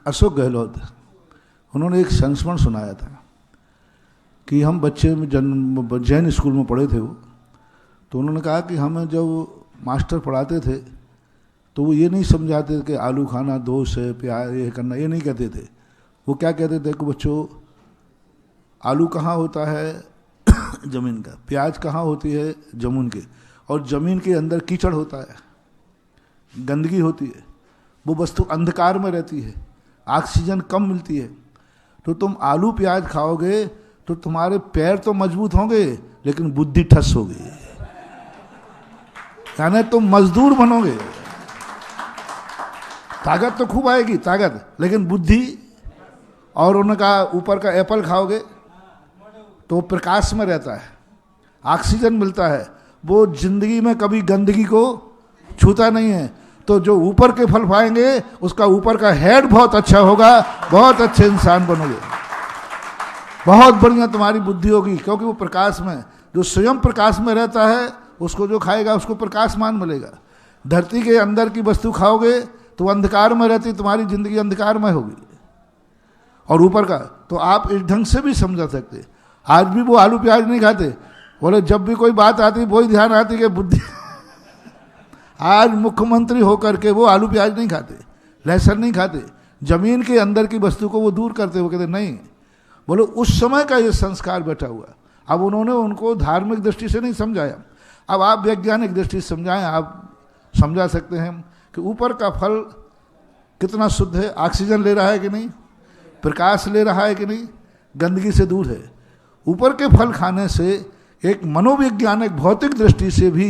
अशोक गहलोत, उन्होंने एक संस्मरण सुनाया था कि हम बच्चे में जैन स्कूल में पढ़े थे वो, तो उन्होंने कहा कि हमें जब मास्टर पढ़ाते थे तो वो ये नहीं समझाते कि आलू खाना दोष है, प्याज ये करना, ये नहीं कहते थे। वो क्या कहते थे कि बच्चों, आलू कहाँ होता है? ज़मीन का। प्याज कहाँ होती है? जमीन के। और ज़मीन के अंदर कीचड़ होता है, गंदगी होती है, वो वस्तु अंधकार में रहती है, ऑक्सीजन कम मिलती है। तो तुम आलू प्याज खाओगे तो तुम्हारे पैर तो मजबूत होंगे लेकिन बुद्धि ठस होगी, यानी तुम मजदूर बनोगे। ताकत तो खूब आएगी, ताकत, लेकिन बुद्धि। और उनका ऊपर का एप्पल खाओगे तो प्रकाश में रहता है, ऑक्सीजन मिलता है, वो जिंदगी में कभी गंदगी को छूता नहीं है। तो जो ऊपर के फल पाएंगे उसका ऊपर का हेड बहुत अच्छा होगा, बहुत अच्छे इंसान बनोगे, बहुत बढ़िया तुम्हारी बुद्धि होगी, क्योंकि वो प्रकाश में, जो स्वयं प्रकाश में रहता है उसको जो खाएगा उसको प्रकाशमान मिलेगा। धरती के अंदर की वस्तु खाओगे तो अंधकार में रहती, तुम्हारी जिंदगी अंधकार में होगी। और ऊपर का तो आप इस ढंग से भी समझा सकते। आज भी वो आलू प्याज नहीं खाते, बोले जब भी कोई बात आती वही ध्यान आती कि बुद्धि। आज मुख्यमंत्री होकर के वो आलू प्याज नहीं खाते, लहसुन नहीं खाते, जमीन के अंदर की वस्तु को वो दूर करते, वो कहते नहीं। बोलो उस समय का ये संस्कार बैठा हुआ। अब उन्होंने उनको धार्मिक दृष्टि से नहीं समझाया, अब आप वैज्ञानिक दृष्टि से समझाएं। आप समझा सकते हैं कि ऊपर का फल कितना शुद्ध है, ऑक्सीजन ले रहा है कि नहीं, प्रकाश ले रहा है कि नहीं, गंदगी से दूर है। ऊपर के फल खाने से एक मनोवैज्ञानिक भौतिक दृष्टि से भी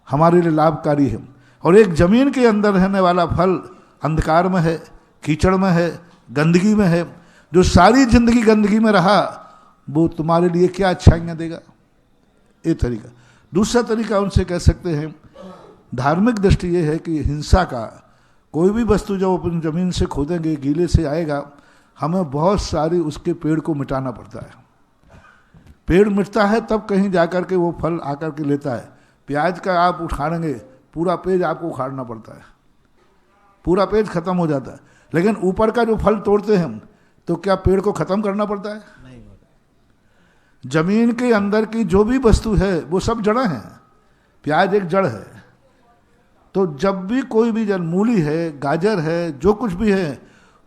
हमारे लिए लाभकारी है। और एक जमीन के अंदर रहने वाला फल अंधकार में है, कीचड़ में है, गंदगी में है, जो सारी जिंदगी गंदगी में रहा वो तुम्हारे लिए क्या अच्छाइयाँ देगा। ये तरीका। दूसरा तरीका उनसे कह सकते हैं, धार्मिक दृष्टि ये है कि हिंसा का कोई भी वस्तु जब अपनी ज़मीन से खोदेंगे, गीले से आएगा, हमें बहुत सारी उसके पेड़ को मिटाना पड़ता है। पेड़ मिटता है तब कहीं जाकर के वो फल आकर के लेता है। प्याज का आप उखाड़ेंगे, पूरा पेज आपको उखाड़ना पड़ता है, पूरा पेज खत्म हो जाता है। लेकिन ऊपर का जो फल तोड़ते हैं तो क्या पेड़ को खत्म करना पड़ता है? नहीं। जमीन के अंदर की जो भी वस्तु है वो सब जड़ें हैं, प्याज एक जड़ है। तो जब भी कोई भी जड़, मूली है, गाजर है, जो कुछ भी है,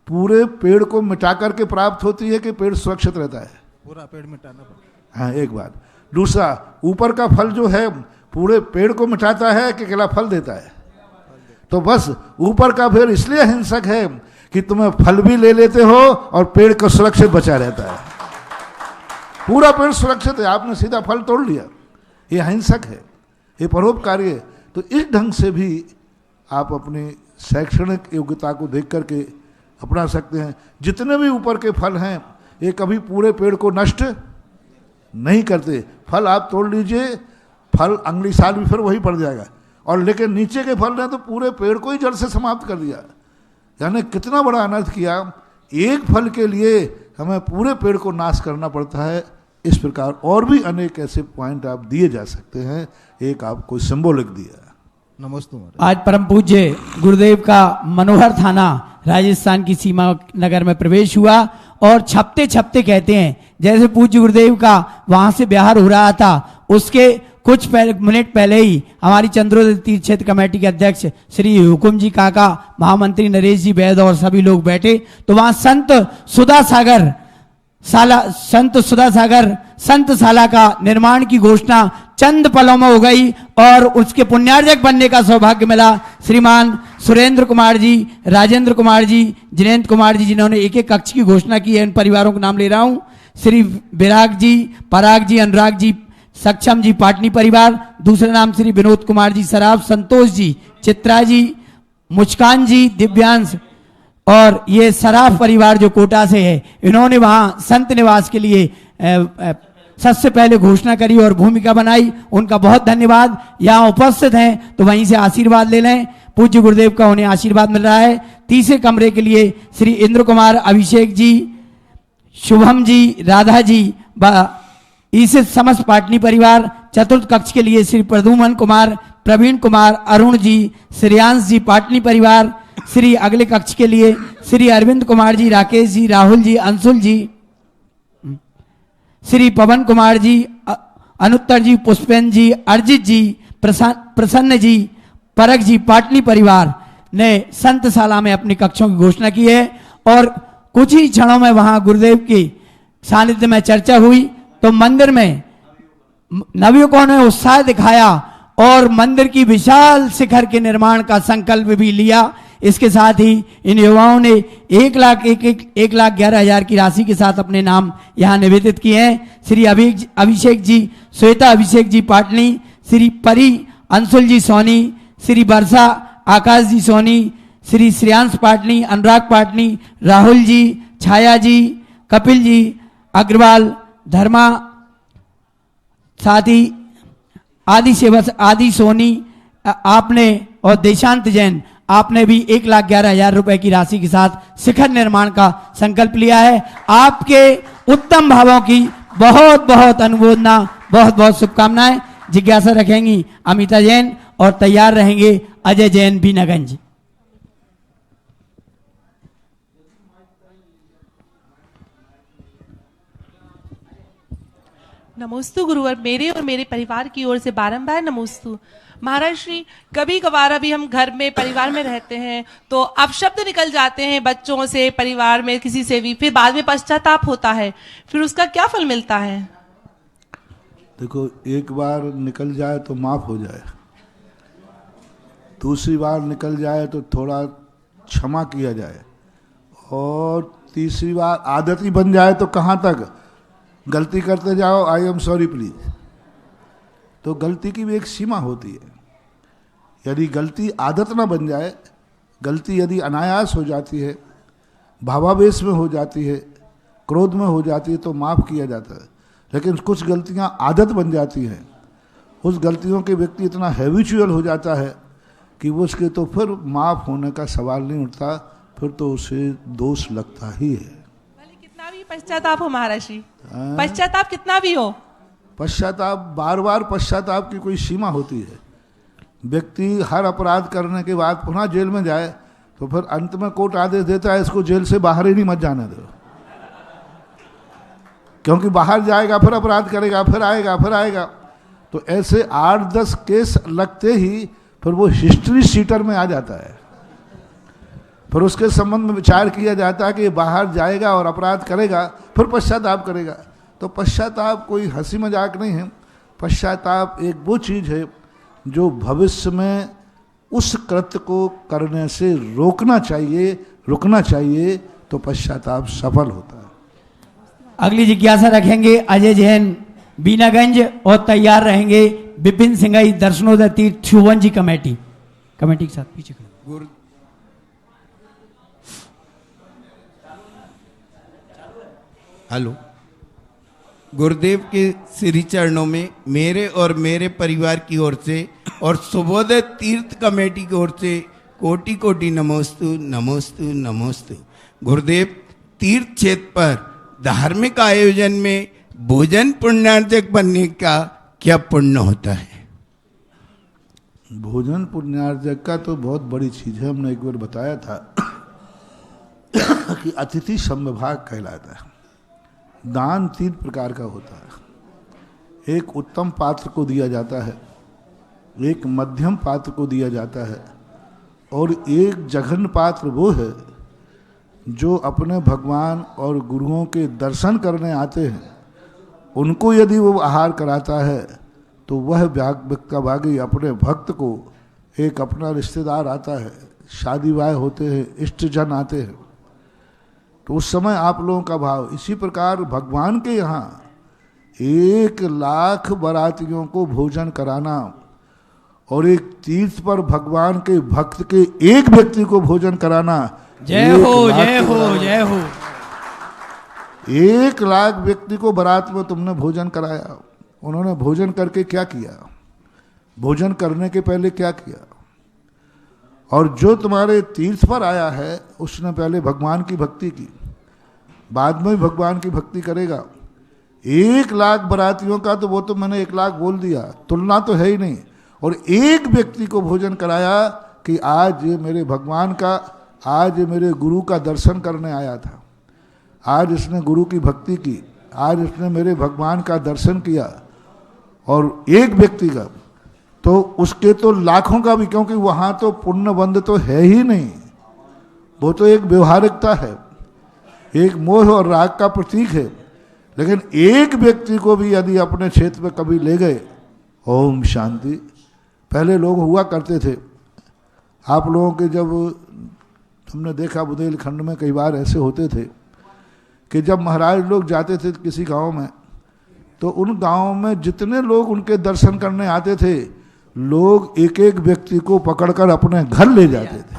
पूरे पेड़ को मिटा करके प्राप्त होती है कि पेड़ सुरक्षित रहता है? पूरा पेड़ मिटाना पड़ता है। हाँ, एक बात। दूसरा, ऊपर का फल जो है पूरे पेड़ को मिटाता है कि केवल फल देता है? तो बस ऊपर का फिर इसलिए हिंसक है कि तुम्हें फल भी ले लेते हो और पेड़ को सुरक्षित बचा रहता है। पूरा पेड़ सुरक्षित है, आपने सीधा फल तोड़ लिया, ये हिंसक है, ये परोपकारी है। तो इस ढंग से भी आप अपनी शैक्षणिक योग्यता को देख करके अपना सकते हैं। जितने भी ऊपर के फल हैं ये कभी पूरे पेड़ को नष्ट नहीं करते। फल आप तोड़ लीजिए, फल अगली साल भी फिर वही पड़ जाएगा। और लेकिन नीचे के फल ने तो पूरे पेड़ को ही जड़ से समाप्त कर दिया, यानी कितना बड़ा अनर्थ किया। एक फल के लिए हमें पूरे पेड़ को नाश करना पड़ता है। इस प्रकार और भी अनेक ऐसे पॉइंट आप दिए जा सकते हैं। एक आपको सिंबॉलिक दिया। नमस्ते। आज परम पूज्य गुरुदेव का मनोहर थाना राजस्थान की सीमा नगर में प्रवेश हुआ और छपते छपते कहते हैं जैसे पूज्य गुरुदेव का वहां से बिहार हो रहा था, उसके कुछ मिनट पहले ही हमारी चंद्रोदय तीर्थ क्षेत्र कमेटी के अध्यक्ष श्री हुकुम जी काका, महामंत्री नरेश जी वैद और सभी लोग बैठे। तो वहां संत सुधा सागर संत शाला का निर्माण की घोषणा चंद पलों में हो गई और उसके पुण्यार्जक बनने का सौभाग्य मिला। श्रीमान सुरेंद्र कुमार जी, राजेंद्र कुमार जी, जिनेन्द्र कुमार जी, जिन्होंने एक एक कक्ष की घोषणा की है, इन परिवारों का नाम ले रहा हूं। श्री विराग जी, पराग जी, अनुराग जी, सक्षम जी, पाटनी परिवार। दूसरे नाम श्री विनोद कुमार जी, सराफ, संतोष जी, चित्रा जी, मुस्कान जी, दिव्यांश, और ये सराफ परिवार जो कोटा से है, इन्होंने वहां संत निवास के लिए सबसे पहले घोषणा करी और भूमिका बनाई। उनका बहुत धन्यवाद। यहाँ उपस्थित हैं तो वहीं से आशीर्वाद ले लें। पूज्य गुरुदेव का उन्हें आशीर्वाद मिल रहा है। तीसरे कमरे के लिए श्री इंद्र कुमार, अभिषेक जी, शुभम जी, राधा जी, ईसित समस्त पाटनी परिवार। चतुर्थ कक्ष के लिए श्री प्रदुमन कुमार, प्रवीण कुमार, अरुण जी, श्रेयांश जी, पाटनी परिवार। श्री अगले कक्ष के लिए श्री अरविंद कुमार जी, राकेश जी, राहुल जी, अंशुल जी, श्री पवन कुमार जी, अनुत्तर जी, पुष्पेन जी, अर्जित जी, प्रसन्न जी, परक जी, पाटनी परिवार ने संतशाला में अपनी कक्षों की घोषणा की है। और कुछ ही क्षणों में वहां गुरुदेव की सानिध्य में चर्चा हुई तो मंदिर में नवयुवकों ने उत्साह दिखाया और मंदिर की विशाल शिखर के निर्माण का संकल्प भी लिया। इसके साथ ही इन युवाओं ने 1,11,000 की राशि के साथ अपने नाम यहाँ निवेदित किए हैं। श्री अभिषेक जी, श्वेता अभिषेक जी, पाटनी, श्री परी अंशुल जी, सोनी, श्री वर्षा आकाश जी, सोनी, श्री श्रेयांश पाटनी, अनुराग पाटनी, राहुल जी, छाया जी, कपिल जी, अग्रवाल, धर्मा, साथ ही आदि सेवा, आदि सोनी, आपने और देशांत जैन, आपने भी 1,11,000 रुपए की राशि के साथ शिखर निर्माण का संकल्प लिया है। आपके उत्तम भावों की बहुत बहुत अनुमोदना, बहुत बहुत शुभकामनाएं। जिज्ञासा रखेंगी अमिता जैन और तैयार रहेंगे अजय जैन, बीनागंज। नमोस्तु गुरुवर, मेरे और मेरे परिवार की ओर से बारंबार नमोस्तु। महाराज श्री, कभी कभार अभी हम घर में परिवार में रहते हैं तो अपशब्द निकल जाते हैं बच्चों से, परिवार में किसी से भी, फिर बाद में पश्चाताप होता है, फिर उसका क्या फल मिलता है? देखो, एक बार निकल जाए तो माफ हो जाए, दूसरी बार निकल जाए तो थोड़ा क्षमा किया जाए, और तीसरी बार आदत ही बन जाए तो कहाँ तक गलती करते जाओ, आई एम सॉरी प्लीज। तो गलती की भी एक सीमा होती है। यदि गलती आदत ना बन जाए, गलती यदि अनायास हो जाती है, भावावेश में हो जाती है, क्रोध में हो जाती है, तो माफ़ किया जाता है। लेकिन कुछ गलतियां आदत बन जाती हैं, उस गलतियों के व्यक्ति इतना हैबिचुअल हो जाता है कि वो उसके तो फिर माफ़ होने का सवाल नहीं उठता, फिर तो उसे दोष लगता ही है। कितना भी पश्चाताप हो महाराज श्री, पश्चाताप कितना भी हो, पश्चाताप, बार बार पश्चाताप की कोई सीमा होती है। व्यक्ति हर अपराध करने के बाद पुनः जेल में जाए तो फिर अंत में कोर्ट आदेश देता है इसको जेल से बाहर ही नहीं मत जाने दो, क्योंकि बाहर जाएगा फिर अपराध करेगा, फिर आएगा, फिर आएगा। तो ऐसे 8-10 केस लगते ही फिर वो हिस्ट्री शीटर में आ जाता है। फिर उसके संबंध में विचार किया जाता है कि बाहर जाएगा और अपराध करेगा, फिर पश्चाताप करेगा। तो पश्चाताप कोई हंसी मजाक नहीं है। पश्चाताप एक वो चीज़ है जो भविष्य में उस कृत्य को करने से रोकना चाहिए, रुकना चाहिए, तो पश्चाताप सफल होता है। अगली जिज्ञासा रखेंगे अजय जैन, बीनागंज, और तैयार रहेंगे विपिन सिंगाई, दर्शनोदय तीर्थ, छुवन जी कमेटी के साथ पीछे खड़े। हेलो, गुरुदेव के श्री चरणों में मेरे और मेरे परिवार की ओर से और सुबोधय तीर्थ कमेटी की ओर से कोटि कोटि नमोस्तु नमोस्तु नमोस्तु। गुरुदेव, तीर्थ क्षेत्र पर धार्मिक आयोजन में भोजन पुण्यार्जक बनने का क्या पुण्य होता है? भोजन पुण्यार्जक का तो बहुत बड़ी चीज़ है। हमने एक बार बताया था कि अतिथि समभाग कहलाता है। दान 3 प्रकार का होता है। एक उत्तम पात्र को दिया जाता है, एक मध्यम पात्र को दिया जाता है, और एक जघन्य पात्र वो है जो अपने भगवान और गुरुओं के दर्शन करने आते हैं, उनको यदि वो आहार कराता है तो वह भागी अपने भक्त को, एक अपना रिश्तेदार आता है, शादी ब्याह होते हैं, इष्टजन आते हैं, तो उस समय आप लोगों का भाव। इसी प्रकार भगवान के यहाँ 1,00,000 बारातियों को भोजन कराना और एक तीर्थ पर भगवान के भक्त के एक व्यक्ति को भोजन कराना, जय हो जय हो जय हो। 1,00,000 व्यक्ति को बारात में तुमने भोजन कराया। उन्होंने भोजन करके क्या किया, भोजन करने के पहले क्या किया? और जो तुम्हारे तीर्थ पर आया है उसने पहले भगवान की भक्ति की, बाद में भगवान की भक्ति करेगा। 1,00,000 बारातियों का तो वो तो मैंने 1,00,000 बोल दिया, तुलना तो है ही नहीं। और एक व्यक्ति को भोजन कराया कि आज ये मेरे भगवान का, आज ये मेरे गुरु का दर्शन करने आया था, आज इसने गुरु की भक्ति की, आज इसने मेरे भगवान का दर्शन किया। और एक व्यक्ति का तो उसके तो लाखों का भी, क्योंकि वहाँ तो पुण्य बंध तो है ही नहीं, वो तो एक व्यवहारिकता है, एक मोह और राग का प्रतीक है। लेकिन एक व्यक्ति को भी यदि अपने क्षेत्र में कभी ले गए, ओम शांति। पहले लोग हुआ करते थे, आप लोगों के जब हमने देखा बुंदेलखंड में कई बार ऐसे होते थे कि जब महाराज लोग जाते थे किसी गांव में, तो उन गांव में जितने लोग उनके दर्शन करने आते थे, लोग एक एक व्यक्ति को पकड़कर अपने घर ले जाते थे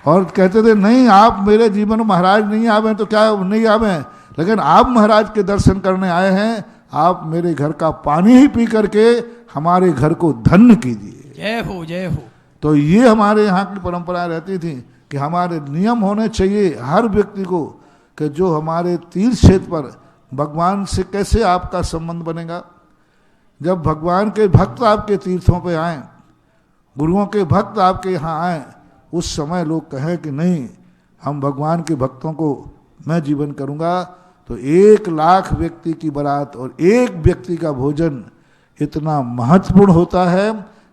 और कहते थे नहीं आप मेरे जीवन में महाराज नहीं आवे तो क्या नहीं आवे, लेकिन आप महाराज के दर्शन करने आए हैं, आप मेरे घर का पानी ही पी करके हमारे घर को धन्य कीजिए। जय हो जय हो। तो ये हमारे यहाँ की परंपरा रहती थी कि हमारे नियम होने चाहिए हर व्यक्ति को कि जो हमारे तीर्थ क्षेत्र पर भगवान से कैसे आपका संबंध बनेगा। जब भगवान के भक्त आपके तीर्थों पे आए, गुरुओं के भक्त आपके यहाँ आए, उस समय लोग कहें कि नहीं हम भगवान के भक्तों को मैं जीवन करूँगा, तो 1,00,000 व्यक्ति की बारात और एक व्यक्ति का भोजन इतना महत्वपूर्ण होता है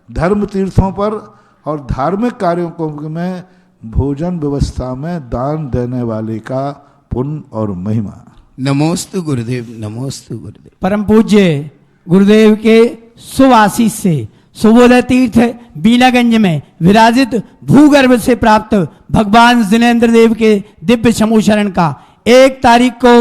धर्म तीर्थों पर और धार्मिक कार्यों को में भोजन व्यवस्था में दान देने वाले का पुण्य और महिमा। नमोस्तु गुरुदेव, नमोस्तु गुरुदेव। परम पूज्य गुरुदेव के शुभ आशीष से सुबोधय तीर्थ बीनागंज में विराजित भूगर्भ से प्राप्त भगवान जिनेन्द्र देव के दिव्य समूह शरण का 1 तारीख को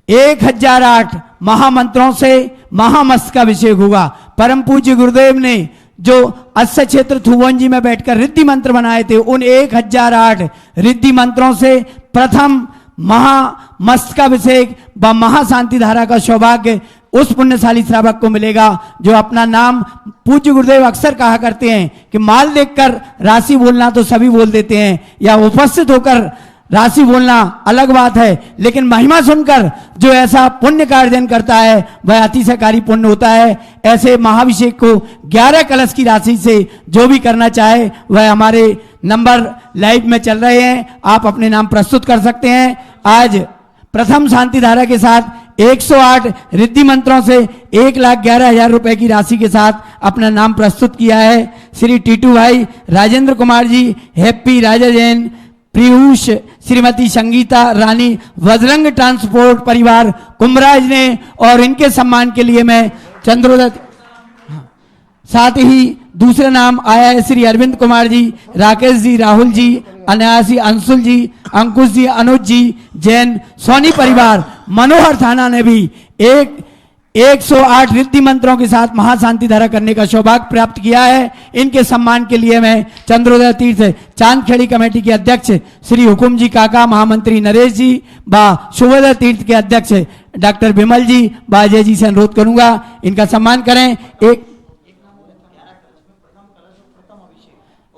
1008 महामंत्रों से महामस्त का अभिषेक होगा। परम पूज्य गुरुदेव ने जो अस्य क्षेत्र थुवंजी में बैठकर रिद्धि मंत्र बनाए थे, उन 1008 रिद्धि मंत्रों से प्रथम महामस्तकाभिषेक व महाशांति धारा का सौभाग्य उस पुण्यशाली श्रावक को मिलेगा जो अपना नाम, पूज्य गुरुदेव अक्सर कहा करते हैं कि माल देखकर राशि बोलना तो सभी बोल देते हैं, या उपस्थित होकर राशि बोलना अलग बात है, लेकिन महिमा सुनकर जो ऐसा पुण्य का अर्जन करता है वह अतिशयकारी पुण्य होता है। ऐसे महाभिषेक को 11 कलश की राशि से जो भी करना चाहे वह हमारे नंबर लाइव में चल रहे हैं, आप अपने नाम प्रस्तुत कर सकते हैं। आज प्रथम शांति धारा के साथ 108 रिद्धि मंत्रों से 1,11,000 रुपए की राशि के साथ अपना नाम प्रस्तुत किया है श्री टीटू भाई, राजेंद्र कुमार जी, हैप्पी, राजा जैन, पीयूष, श्रीमती संगीता रानी, वज्रंग ट्रांसपोर्ट परिवार कुमराज ने, और इनके सम्मान के लिए मैं चंद्रोदय। साथ ही दूसरा नाम आया है श्री अरविंद कुमार जी, राकेश जी, राहुल जी, अनायासी, अंशुल जी, अंकुश जी, अनुज जी, जैन, सोनी परिवार, मनोहर थाना ने भी 108 रिद्धि मंत्रों के साथ महाशांति धारा करने का सौभाग्य प्राप्त किया है। इनके सम्मान के लिए मैं चंद्रोदय तीर्थ चांदखेड़ी कमेटी के अध्यक्ष श्री हुकुम जी काका, महामंत्री नरेश जी व शुभोदय तीर्थ के अध्यक्ष डॉक्टर विमल जी व अजय जी से अनुरोध करूंगा इनका सम्मान करें।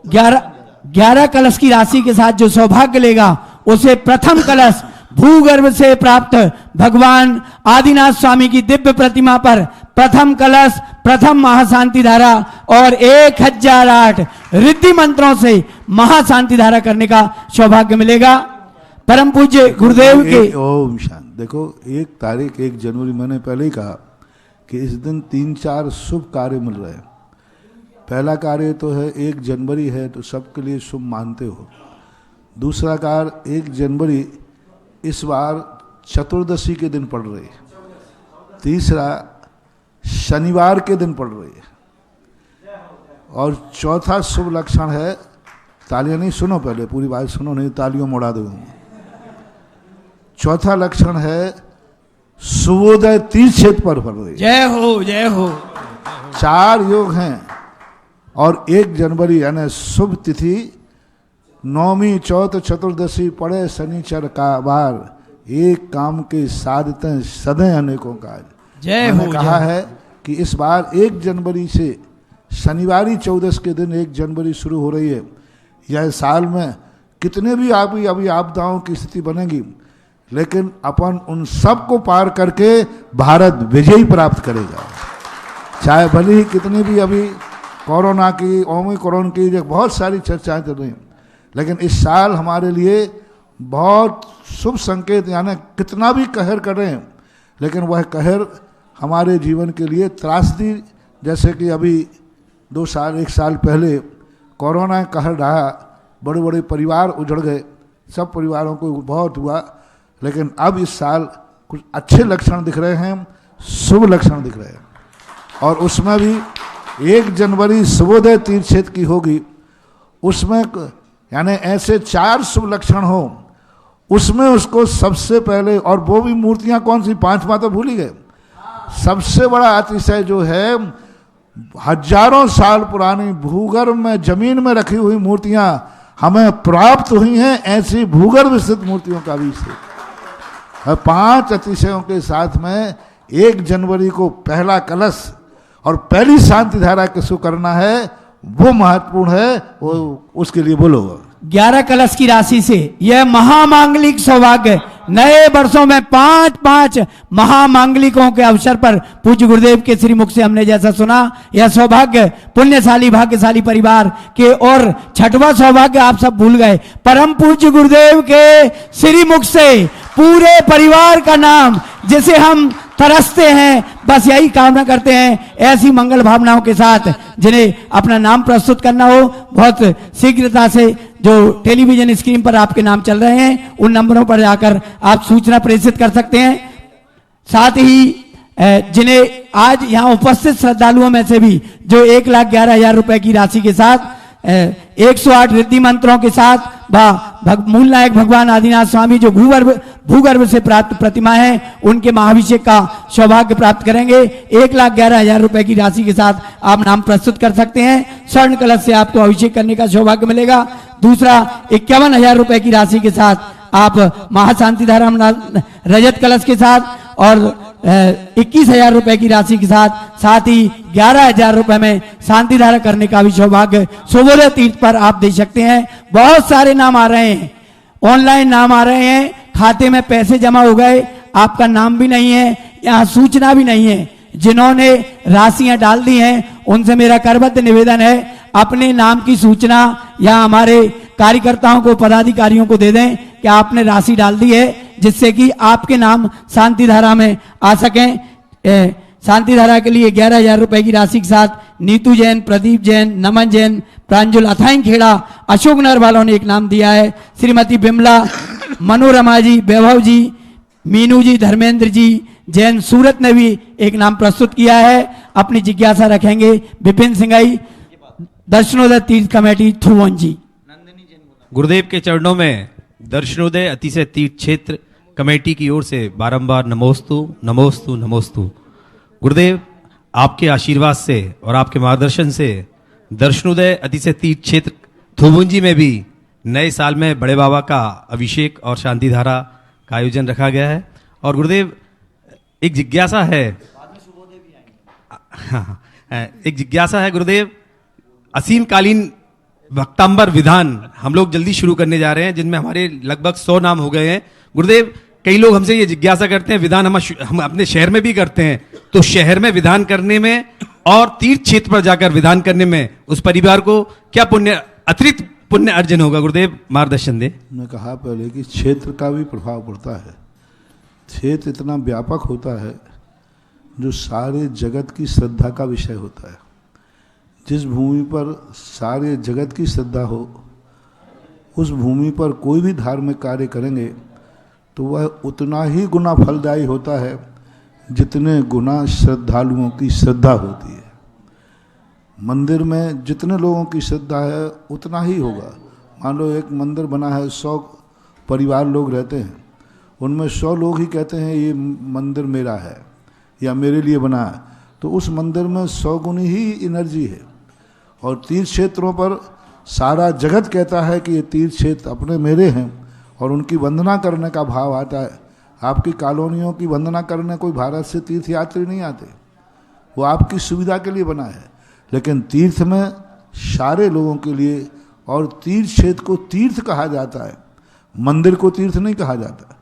11 कलश की राशि के साथ जो सौभाग्य लेगा उसे प्रथम कलश भूगर्भ से प्राप्त भगवान आदिनाथ स्वामी की दिव्य प्रतिमा पर प्रथम कलश, प्रथम महाशांति धारा और 1008 रिद्धि मंत्रों से महाशांति धारा करने का सौभाग्य मिलेगा। परम पूज्य गुरुदेव के ओम शांति। देखो 1 तारीख 1 जनवरी मैंने पहले ही कहा कि इस दिन 3-4 शुभ कार्य मिल रहे हैं। पहला कार्य तो है 1 जनवरी है तो सबके लिए शुभ मानते हो। दूसरा कार्य 1 जनवरी इस बार चतुर्दशी के दिन पड़ रही है। तीसरा शनिवार के दिन पड़ रही है। और चौथा शुभ लक्षण है, तालियां नहीं, सुनो पहले पूरी बात सुनो, नहीं तालियों में उड़ा दूंगा। चौथा लक्षण है शुभोदय तीर्थ क्षेत्र पर पड़ रही है। जय हो जय हो। 4 योग हैं और 1 जनवरी यानी शुभ तिथि, नौमी चौथ चतुर्दशी पड़े शनिचर का बार, एक काम के साधते सदै अनेकों काज। जय मैंने हो। कहा है कि इस बार 1 जनवरी से शनिवारी 14 के दिन 1 जनवरी शुरू हो रही है। यह साल में कितने भी अभी आपदाओं की स्थिति बनेगी, लेकिन अपन उन सब को पार करके भारत विजयी प्राप्त करेगा। चाहे भले ही कितनी भी अभी कोरोना की, ओमिक्रॉन की बहुत सारी चर्चाएं चल रही हैं, लेकिन इस साल हमारे लिए बहुत शुभ संकेत, यानी कितना भी कहर कर रहे हैं, लेकिन वह कहर हमारे जीवन के लिए त्रासदी, जैसे कि अभी 1 साल पहले कोरोना कहर रहा, बड़े बड़े परिवार उजड़ गए, सब परिवारों को बहुत हुआ, लेकिन अब इस साल कुछ अच्छे लक्षण दिख रहे हैं, शुभ लक्षण दिख रहे हैं। और उसमें भी 1 जनवरी शुभोदय तीर्थ क्षेत्र की होगी, उसमें यानी ऐसे 4 शुभ लक्षण हो, उसमें उसको सबसे पहले, और वो भी मूर्तियां कौन सी, 5वां तो भूल ही गए। सबसे बड़ा अतिशय जो है, हजारों साल पुरानी भूगर्भ में जमीन में रखी हुई मूर्तियां हमें प्राप्त हुई हैं, ऐसी भूगर्भ स्थित मूर्तियों का भी है। 5 अतिशयों के साथ में 1 जनवरी को पहला कलश और पहली शांति धारा किसको करना है, वो महत्वपूर्ण है, वो उसके लिए बोलो। 11 कलश की राशि से यह महामांगलिक सौभाग्य, नए वर्षों में 5 महामांगलिकों के अवसर पर पूज्य गुरुदेव के श्री मुख से हमने जैसा सुना, यह सौभाग्य पुण्यशाली भाग्यशाली परिवार के, और 6वां सौभाग्य आप सब भूल गए, परम पूज्य गुरुदेव के श्री मुख से पूरे परिवार का नाम, जिसे हम तरसते हैं, बस यही कामना करते हैं, ऐसी मंगल भावनाओं के साथ जिन्हें अपना नाम प्रस्तुत करना हो, बहुत शीघ्रता से जो टेलीविजन स्क्रीन पर आपके नाम चल रहे हैं, उन नंबरों पर जाकर आप सूचना प्रेषित कर सकते हैं। साथ ही जिन्हें आज यहाँ उपस्थित श्रद्धालुओं में से भी जो 1,11,000 रुपए की राशि के साथ 108 रिद्धि मंत्रों के साथ मूल नायक भगवान आदिनाथ स्वामी जो भूगर्भ से प्राप्त प्रतिमा है, उनके महाभिषेक का सौभाग्य प्राप्त करेंगे। 1,11,000 रुपए की राशि के साथ आप नाम प्रस्तुत कर सकते हैं। स्वर्ण कलश से आपको अभिषेक करने का सौभाग्य मिलेगा। दूसरा 51,000 रुपए की राशि के साथ आप महाशांति धारा रजत कलश के साथ, और 21,000 रुपए की राशि के साथ ही 11,000 रुपए में शांति धारा करने का भी सौभाग्य शुभोदय तीर्थ पर आप दे सकते हैं। बहुत सारे नाम आ रहे हैं, ऑनलाइन नाम आ रहे हैं, खाते में पैसे जमा हो गए, आपका नाम भी नहीं है, यहाँ सूचना भी नहीं है। जिन्होंने राशियां डाल दी हैं, उनसे मेरा करबद्ध निवेदन है, अपने नाम की सूचना या हमारे कार्यकर्ताओं को, पदाधिकारियों को दे दें कि आपने राशि डाल दी है, जिससे कि आपके नाम शांति धारा में आ सकें। शांति धारा के लिए 11,000 रुपए की राशि के साथ नीतू जैन, प्रदीप जैन, नमन जैन, प्रांजुल अथाई खेड़ा, अशोक नगर वालों ने एक नाम दिया है। श्रीमती बिमला, मनोरमा जी, वैभव जी, मीनू जी, धर्मेंद्र जी जैन सूरत ने भी एक नाम प्रस्तुत किया है। अपनी जिज्ञासा रखेंगे विपिन सिंगाई, दर्शनोदय तीर्थ कमेटी थुवन जी। गुरुदेव के चरणों में दर्शनोदय अतिशय तीर्थ क्षेत्र कमेटी की ओर से बारंबार नमोस्तु नमोस्तु नमोस्तु। गुरुदेव आपके आशीर्वाद से और आपके मार्गदर्शन से दर्शनोदय अतिशय तीर्थ क्षेत्र थुबुंजी में भी नए साल में बड़े बाबा का अभिषेक और शांति धारा का आयोजन रखा गया है। और गुरुदेव एक जिज्ञासा है, एक जिज्ञासा है गुरुदेव, असीमकालीन वक्तांबर विधान हम लोग जल्दी शुरू करने जा रहे हैं, जिनमें हमारे लगभग 100 नाम हो गए हैं। गुरुदेव कई लोग हमसे ये जिज्ञासा करते हैं, विधान हम अपने शहर में भी करते हैं, तो शहर में विधान करने में और तीर्थ क्षेत्र पर जाकर विधान करने में उस परिवार को क्या अतिरिक्त पुण्य अर्जन होगा? गुरुदेव मार्गदर्शन दे। मैं कहा पहले कि क्षेत्र का भी प्रभाव पड़ता है। क्षेत्र इतना व्यापक होता है जो सारे जगत की श्रद्धा का विषय होता है। जिस भूमि पर सारे जगत की श्रद्धा हो, उस भूमि पर कोई भी धार्मिक कार्य करेंगे तो वह उतना ही गुना फलदायी होता है जितने गुना श्रद्धालुओं की श्रद्धा होती है। मंदिर में जितने लोगों की श्रद्धा है उतना ही होगा। मान लो एक मंदिर बना है, 100 परिवार लोग रहते हैं, उनमें 100 लोग ही कहते हैं ये मंदिर मेरा है या मेरे लिए बना है, तो उस मंदिर में 100 गुनी ही एनर्जी है। और तीर्थ क्षेत्रों पर सारा जगत कहता है कि ये तीर्थ क्षेत्र अपने मेरे हैं और उनकी वंदना करने का भाव आता है। आपकी कॉलोनियों की वंदना करने कोई भारत से तीर्थ यात्री नहीं आते, वो आपकी सुविधा के लिए बना है। लेकिन तीर्थ में सारे लोगों के लिए, और तीर्थ क्षेत्र को तीर्थ कहा जाता है, मंदिर को तीर्थ नहीं कहा जाता।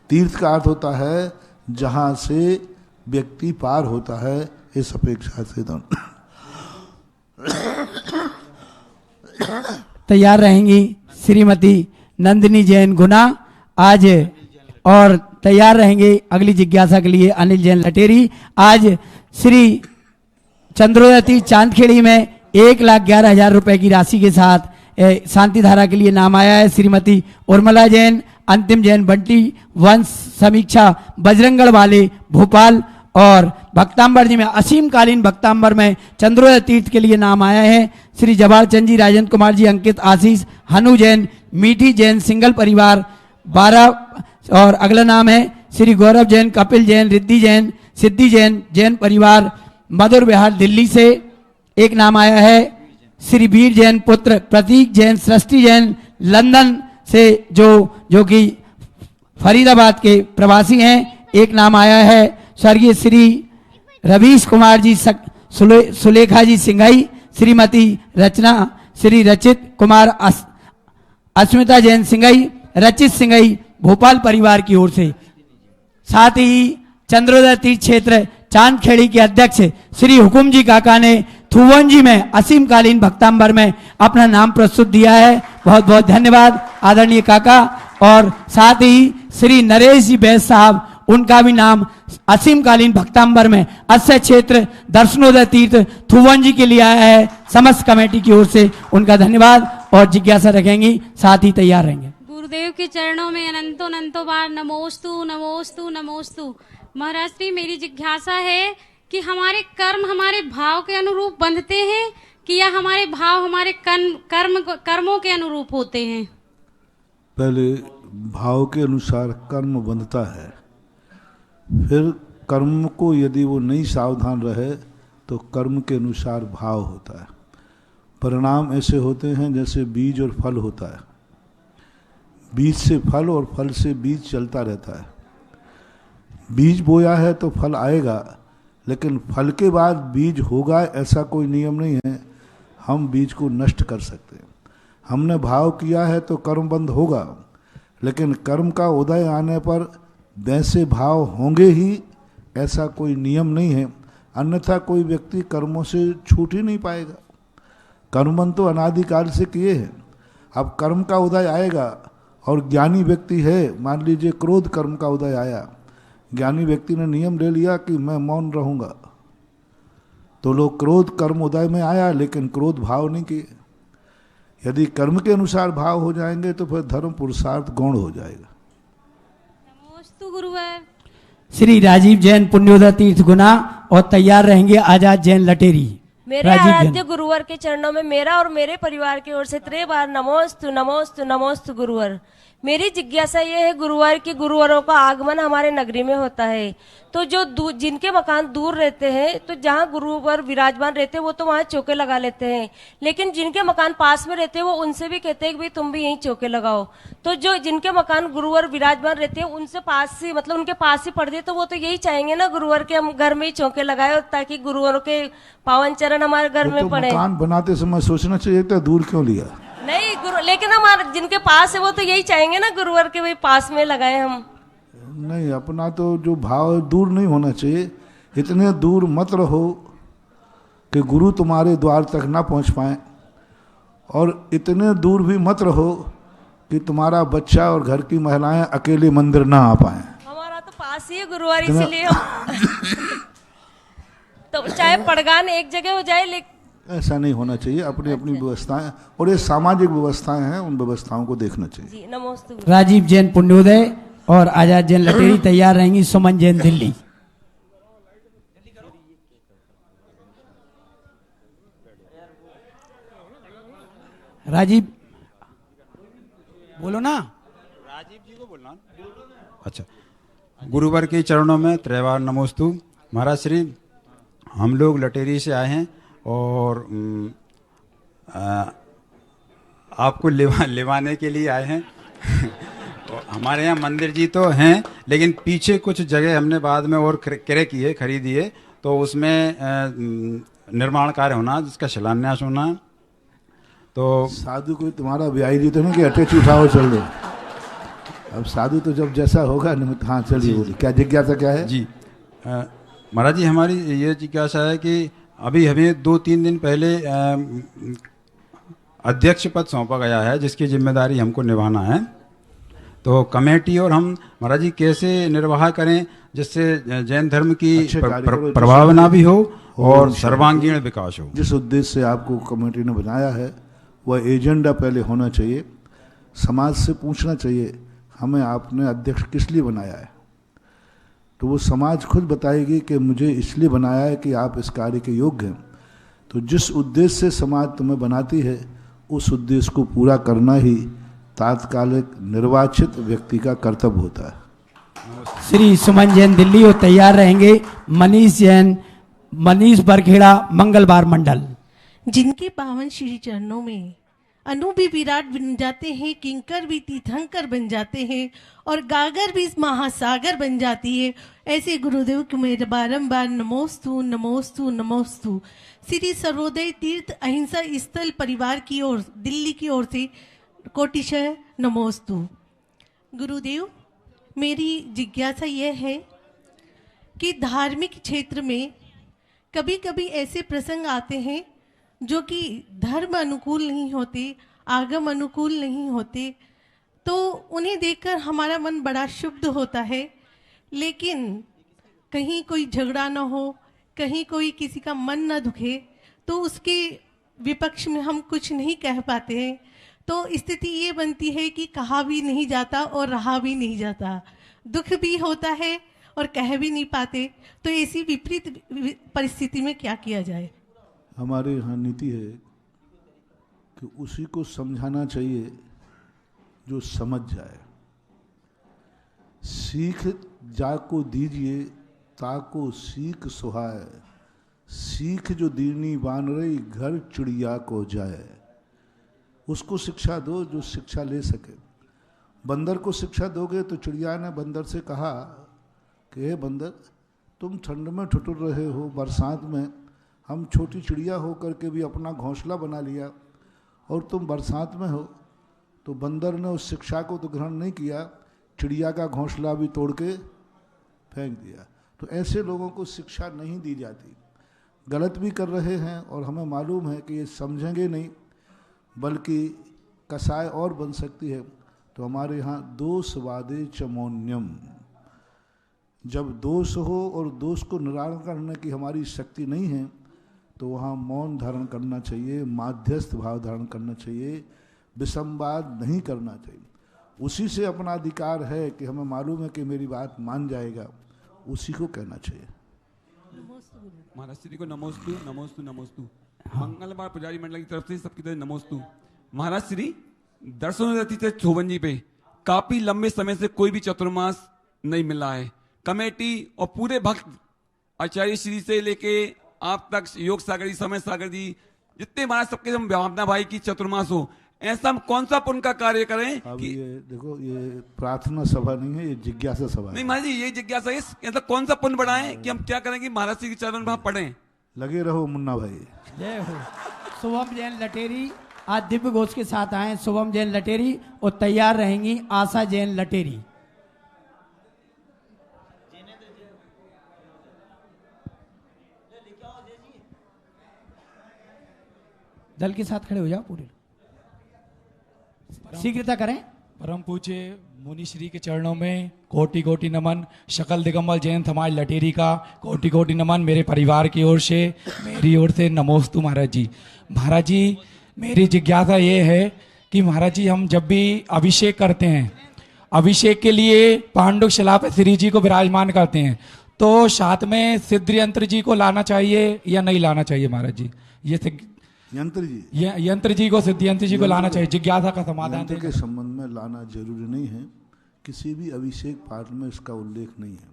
तीर्थ का अर्थ होता है जहाँ से व्यक्ति पार होता है, इस अपेक्षा से तैयार रहेंगी श्रीमती नंदिनी जैन गुना आज, और तैयार रहेंगे अगली जिज्ञासा के लिए अनिल जैन लटेरी। आज श्री चंद्रोदय तीर्थ चांदखेड़ी में 1,11,000 रुपए की राशि के साथ शांति धारा के लिए नाम आया है। श्रीमती उर्मिला जैन, अंतिम जैन, बंटी वंश समीक्षा, बजरंगगढ़ वाले भोपाल, और भक्तांबर जी में असीमकालीन भक्तांबर में चंद्रोदय तीर्थ के लिए नाम आया है श्री जवाहर चंद जी, राजेंद्र कुमार जी, अंकित, आशीष, हनु जैन, मीठी जैन, सिंगल परिवार 12, और अगला नाम है श्री गौरव जैन, कपिल जैन, रिद्धि जैन, सिद्धि जैन, जैन परिवार मधुर विहार दिल्ली से। एक नाम आया है श्री वीर जैन पुत्र प्रतीक जैन, सृष्टि जैन लंदन से, जो कि फरीदाबाद के प्रवासी हैं। एक नाम आया है स्वर्गीय श्री रवीश कुमार जी, सुलेखा जी सिंघई, श्रीमती रचना, श्री रचित कुमार, अस्मिता जैन सिंघई, रचित सिंघई भोपाल परिवार की ओर से। साथ ही चंद्रोदय तीर्थ क्षेत्र चांदखेड़ी के अध्यक्ष श्री हुकुम जी काका ने थुवन जी में असीमकालीन भक्तांबर में अपना नाम प्रस्तुत दिया है। बहुत बहुत धन्यवाद आदरणीय काका। और साथ ही श्री नरेश जी बैस साहब, उनका भी नाम असीमकालीन भक्तांबर में अस्य क्षेत्र दर्शनोदय तीर्थ थुवन जी के लिए आया है। समस्त कमेटी की ओर से उनका धन्यवाद, और जिज्ञासा रखेंगी, साथ ही तैयार रहेंगे। गुरुदेव के चरणों में अनंतो बार नमोस्तु नमोस्तु नमोस्तु। महाराज श्री, मेरी जिज्ञासा है कि हमारे कर्म हमारे भाव के अनुरूप बंधते हैं कि या हमारे भाव हमारे कर्मों के अनुरूप होते हैं? पहले भाव के अनुसार कर्म बंधता है, फिर कर्म को यदि वो नहीं सावधान रहे तो कर्म के अनुसार भाव होता है। परिणाम ऐसे होते हैं जैसे बीज और फल होता है, बीज से फल और फल से बीज चलता रहता है। बीज बोया है तो फल आएगा, लेकिन फल के बाद बीज होगा ऐसा कोई नियम नहीं है। हम बीज को नष्ट कर सकते हैं। हमने भाव किया है तो कर्म बंद होगा, लेकिन कर्म का उदय आने पर वैसे भाव होंगे ही, ऐसा कोई नियम नहीं है। अन्यथा कोई व्यक्ति कर्मों से छूट ही नहीं पाएगा। कर्मबंध तो अनादिकाल से किए हैं। अब कर्म का उदय आएगा, और ज्ञानी व्यक्ति है, मान लीजिए क्रोध कर्म का उदय आया, ज्ञानी व्यक्ति ने नियम ले लिया कि मैं मौन रहूंगा, तो लोग क्रोध कर्म उदय में आया, लेकिन क्रोध भाव नहीं किए। यदि कर्म के अनुसार भाव हो जाएंगे तो फिर धर्म पुरुषार्थ गौण हो जाएगा। नमोस्तु गुरुवर। श्री राजीव जैन पुण्योदय तीर्थ गुना, और तैयार रहेंगे आजाद जैन लटेरी। मेरे आराध्य गुरुवर के चरणों में मेरा और मेरे परिवार की ओर से 3 बार नमोस्तु नमोस्तु नमोस्तु गुरुवर। मेरी जिज्ञासा ये है गुरुवार की, गुरुवारों का आगमन हमारे नगरी में होता है, तो जो जिनके मकान दूर रहते हैं, तो जहाँ गुरुवार विराजमान रहते हैं वो तो वहाँ चौके लगा लेते हैं, लेकिन जिनके मकान पास में रहते हैं वो उनसे भी कहते हैं कि भाई तुम भी यहीं चौके लगाओ। तो जो जिनके मकान गुरुवार विराजमान रहते हैं उनसे पास ही, मतलब उनके पास ही पड़ जाए, तो वो तो यही चाहेंगे ना गुरुवार के हम घर में ही चौके लगाए, ताकि गुरुवारों के पावन चरण हमारे घर में पड़े। मकान बनाते समय सोचना चाहिए था दूर क्यों लिया? नहीं गुरु, लेकिन हमारे जिनके पास है वो तो यही चाहेंगे ना गुरुवार के भाई पास में लगाए हम। नहीं, अपना तो जो भाव दूर नहीं होना चाहिए। इतने दूर मत रहो कि गुरु तुम्हारे द्वार तक ना पहुंच पाए, और इतने दूर भी मत रहो कि तुम्हारा बच्चा और घर की महिलाएं अकेले मंदिर ना आ पाए। हमारा तो पास ही है गुरुवार, इसीलिए हम तो चाहे पड़गान एक जगह हो जाए, लेकिन ऐसा नहीं होना चाहिए। अपनी अपनी व्यवस्थाएं, और ये सामाजिक व्यवस्थाएं हैं, उन व्यवस्थाओं को देखना चाहिए। जी नमस्ते। राजीव जैन पुण्योदय और आजाद जैन लटेरी तैयार रहेंगी। सुमन जैन दिल्ली। राजीव बोलो ना। राजीव जी को बोलना। अच्छा, गुरुवर के चरणों में त्रैवार नमोस्तु। महाराज श्री, हम लोग लटेरी से आए हैं और आपको लेवाने के लिए आए हैं। तो हमारे यहाँ मंदिर जी तो हैं, लेकिन पीछे कुछ जगह हमने बाद में और क्रय की है, खरीदी है, तो उसमें निर्माण कार्य होना, जिसका शिलान्यास होना। तो साधु कोई तुम्हारा ब्याही जी तो नहीं कि अटैच उठाओ चल दो। अब साधु तो जब जैसा होगा निमित्त। हाँ चलिए, बोलिए क्या जिज्ञासा क्या है? जी महाराज जी, हमारी ये जिज्ञासा है कि अभी हमें 2-3 दिन पहले अध्यक्ष पद सौंपा गया है, जिसकी जिम्मेदारी हमको निभाना है। तो कमेटी और हम महाराज जी कैसे निर्वाह करें जिससे जैन धर्म की प्रभावना भी हो और सर्वांगीण विकास हो। जिस उद्देश्य से आपको कमेटी ने बनाया है वह एजेंडा पहले होना चाहिए। समाज से पूछना चाहिए हमें आपने अध्यक्ष किस लिए बनाया है, तो वो समाज खुद बताएगी कि मुझे इसलिए बनाया है कि आप इस कार्य के योग्य हैं। तो जिस उद्देश्य से समाज तुम्हें बनाती है उस उद्देश्य को पूरा करना ही तात्कालिक निर्वाचित व्यक्ति का कर्तव्य होता है। श्री सुमन जैन दिल्ली और तैयार रहेंगे। मनीष जैन, मनीष बरखेड़ा, मंगलवार मंडल। जिनके पावन श्री चरणों में अनु भी विराट बन जाते हैं, किंकर भी तीर्थंकर बन जाते हैं और गागर भी महासागर बन जाती है, ऐसे गुरुदेव को मेरे बारंबार नमोस्तु नमोस्तु नमोस्तु। श्री सर्वोदय तीर्थ अहिंसा स्थल परिवार की ओर, दिल्ली की ओर से कोटिशः नमोस्तु। गुरुदेव, मेरी जिज्ञासा यह है कि धार्मिक क्षेत्र में कभी कभी ऐसे प्रसंग आते हैं जो कि धर्म अनुकूल नहीं होते, आगम अनुकूल नहीं होते, तो उन्हें देखकर हमारा मन बड़ा शुद्ध होता है, लेकिन कहीं कोई झगड़ा ना हो, कहीं कोई किसी का मन ना दुखे, तो उसके विपक्ष में हम कुछ नहीं कह पाते हैं। तो स्थिति ये बनती है कि कहा भी नहीं जाता और रहा भी नहीं जाता, दुख भी होता है और कह भी नहीं पाते। तो ऐसी विपरीत परिस्थिति में क्या किया जाए? हमारे यहाँ नीति है कि उसी को समझाना चाहिए जो समझ जाए। सीख जाको दीजिए ताको सीख सुहाए, सीख जो दीनी बान रही घर चिड़िया को जाए। उसको शिक्षा दो जो शिक्षा ले सके। बंदर को शिक्षा दोगे तो चिड़िया ने बंदर से कहा कि हे बंदर, तुम ठंड में ठुठुर रहे हो, बरसात में हम छोटी चिड़िया हो करके भी अपना घोंसला बना लिया और तुम बरसात में हो। तो बंदर ने उस शिक्षा को तो ग्रहण नहीं किया, चिड़िया का घोंसला भी तोड़ के फेंक दिया। तो ऐसे लोगों को शिक्षा नहीं दी जाती, गलत भी कर रहे हैं और हमें मालूम है कि ये समझेंगे नहीं, बल्कि कसाय और बन सकती है। तो हमारे यहाँ दोषवादे चमोन्यम, जब दोष हो और दोष को निवारण करने की हमारी शक्ति नहीं है तो वहाँ मौन धारण करना चाहिए, माध्यस्थ भाव धारण करना चाहिए, विसंवाद नहीं करना चाहिए। उसी से अपना अधिकार है कि हमें मालूम है कि मेरी बात मान जाएगा, उसी को कहना चाहिए। महाराज श्री को नमोस्तु नमोस्तु नमोस्तु। मंगलवार पुजारी मंडल की तरफ से सबकी तरफ नमोस्तु। महाराज श्री, दर्शनों थे चौवन जी पे काफी लंबे समय से कोई भी चतुर्मास नहीं मिला है। कमेटी और पूरे भक्त आचार्य श्री से लेके आप तक, योग सागर जी, समय सागर जी, जितने महाराज सबके हम भावना भाई की चतुर्मास हो, ऐसा हम कौन सा पुण्य का कार्य करें कि ये देखो, ये प्रार्थना सभा नहीं है, ये जिज्ञासा सभा नहीं महाराज जी, ये जिज्ञासा है, ऐसा कौन सा पुण्य बढ़ाएं कि हम क्या करें कि महाराज श्री के चरण में पढ़ें। लगे रहो मुन्ना भाई। जय हो। शुभम जैन लटेरी आज दिव्य घोष के साथ आए। शुभम जैन लटेरी और तैयार रहेंगी आशा जैन लटेरी। दल के साथ खड़े हो जाओ पूरे, शीघ्रता करें। परम पूज्य मुनि श्री के चरणों में कोटि कोटि नमन। शकल दिगंबर जैन समाज लटेरी का कोटि कोटि नमन। मेरे परिवार की ओर से, मेरी ओर से नमोस्तु महाराज जी। महाराज जी, मेरी जिज्ञासा ये है कि महाराज जी, हम जब भी अभिषेक करते हैं, अभिषेक के लिए पांडुक शिला पर श्री जी को विराजमान करते हैं, तो साथ में सिद्ध यंत्र जी को लाना चाहिए या नहीं लाना चाहिए महाराज जी? ये यंत्र जी, यंत्र जी को, सिद्धियंत्र जी को लाना चाहिए, जिज्ञासा का समाधान यंत्र के संबंध में लाना जरूरी नहीं है, किसी भी अभिषेक पाठ में इसका उल्लेख नहीं है,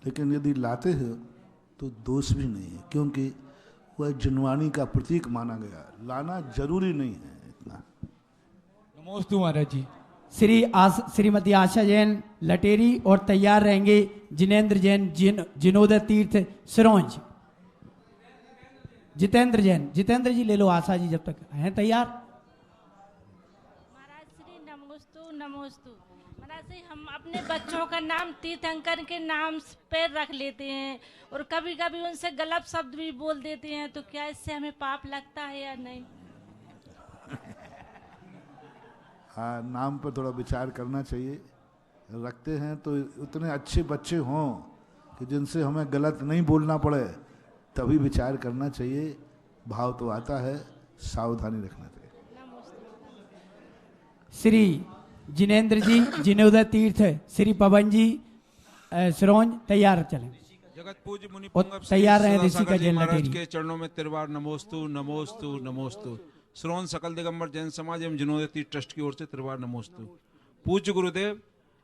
लेकिन यदि लाते हैं तो दोष भी नहीं है, क्योंकि वह जनवाणी का प्रतीक माना गया, लाना जरूरी नहीं है इतना। नमोस्तु महाराज जी। श्रीमती आशा जैन लटेरी और तैयार रहेंगे जिनेंद्र जैन, जिनोदय तीर्थ सिरोंज। जितेंद्र जैन, जितेंद्र जी ले लो आशा जी जब तक हैं तैयार। महाराज श्री नमोस्तु नमोस्तु। महाराज जी हम अपने बच्चों का नाम तीर्थंकर के नाम पे रख लेते हैं और कभी कभी उनसे गलत शब्द भी बोल देते हैं, तो क्या इससे हमें पाप लगता है या नहीं? हाँ, नाम पर थोड़ा विचार करना चाहिए। रखते हैं तो उतने अच्छे बच्चे हों कि जिनसे हमें गलत नहीं बोलना पड़े, तभी विचार करना चाहिए। भाव तो आता है, सावधानी रखना चाहिए। श्री जिनेंद्र जी, जिनोदय तीर्थ, श्री पवन जी सिरोंज तैयार चलें। जगत पूज्य मुनि तैयार रहे ऋषिका जैन महाराज लटेरी के चरणों में तिरबार नमोस्तु नमोस्तु नमोस्तु। श्रोन सकल दिगंबर जैन समाज एवं जिनोदय तीर्थ ट्रस्ट की ओर से तिरबार नमोस्तु। पूज्य गुरुदेव,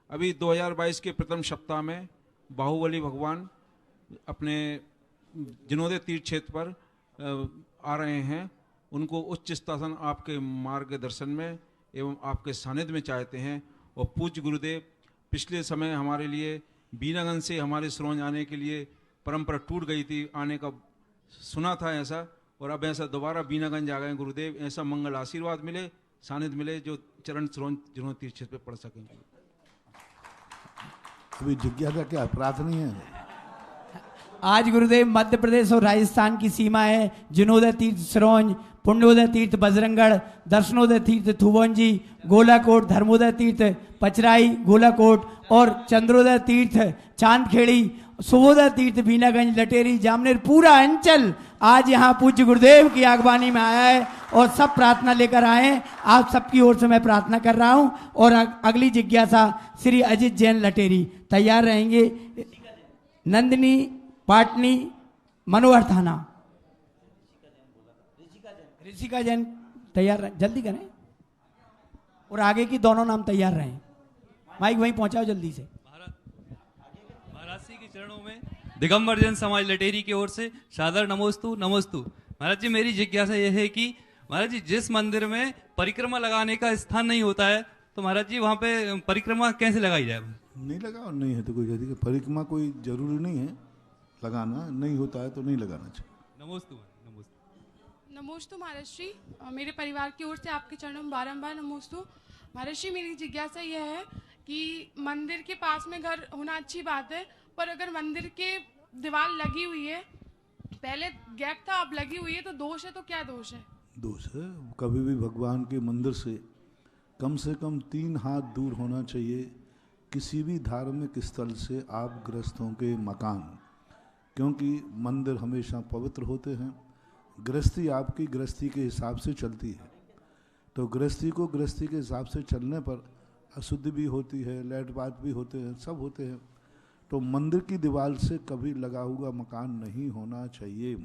अभी 2022 के प्रथम सप्ताह में बाहुबली भगवान अपने जिनोदय तीर्थ क्षेत्र पर आ रहे हैं। उनको उच्च स्थासन आपके मार्गदर्शन में एवं आपके सानिध्य में चाहते हैं। और पूज्य गुरुदेव, पिछले समय हमारे लिए बीनागंज से हमारे सिरोंज आने के लिए परंपरा टूट गई थी, आने का सुना था ऐसा, और अब ऐसा दोबारा बीनागंज आ गए गुरुदेव। ऐसा मंगल आशीर्वाद मिले, सानिध्य मिले, जो चरण सिरोंज जिन्होंने तीर्थ क्षेत्र पे पढ़ सकेंगे। अभी जिज्ञासा क्या अपराध नहीं है? आज गुरुदेव मध्य प्रदेश और राजस्थान की सीमा है। जिनोदय तीर्थ सिरोंज, पुण्योदय तीर्थ बजरंगगढ़, दर्शनोदय तीर्थ थुवंजी, गोलाकोट, धर्मोदय तीर्थ पचराई गोलाकोट और चंद्रोदय तीर्थ चांदखेड़ी, शुभोदय तीर्थ बीनागंज लटेरी जामनेर, पूरा अंचल आज यहाँ पूज्य गुरुदेव की आगवानी में आया है और सब प्रार्थना लेकर आए हैं। आप सबकी ओर से मैं प्रार्थना कर रहा हूँ। और अगली जिज्ञासा श्री अजित जैन लटेरी तैयार रहेंगे। नंदिनी पाटनी मनोहर थाना। ऋषिका जैन तैयार रहे, जल्दी करें। और आगे की दोनों नाम तैयार रहें। माइक वहीं पहुंचाओ जल्दी से। महाराज जी के चरणों में दिगंबर जैन समाज लटेरी की ओर से सादर नमोस्तु नमोस्तु। महाराज जी, मेरी जिज्ञासा यह है कि महाराज जी जिस मंदिर में परिक्रमा लगाने का स्थान नहीं होता है, तो महाराज जी वहाँ पे परिक्रमा कैसे लगाई जाए? नहीं लगाओ, नहीं है तो कोई कहती कि परिक्रमा कोई जरूरी नहीं है लगाना, नहीं होता है तो नहीं लगाना चाहिए। नमोस्तु नमोस्तु महाराज श्री। मेरे परिवार की ओर से आपके चरणों में बारंबार नमोस्तु। महाराज श्री, मेरी जिज्ञासा यह है कि मंदिर के पास में घर होना अच्छी बात है, पर अगर मंदिर के दीवार लगी हुई है, पहले गैप था अब लगी हुई है, तो दोष है? तो क्या दोष है? दोष है, कभी भी भगवान के मंदिर से कम 3 हाथ दूर होना चाहिए किसी भी धार्मिक स्थल से आप गृहस्थों के मकान, क्योंकि मंदिर हमेशा पवित्र होते हैं। गृहस्थी आपकी गृहस्थी के हिसाब से चलती है, तो गृहस्थी को गृहस्थी के हिसाब से चलने पर अशुद्धि भी होती है, लैट बात भी होते हैं, सब होते हैं। तो मंदिर की दीवार से कभी लगा हुआ मकान नहीं होना चाहिए,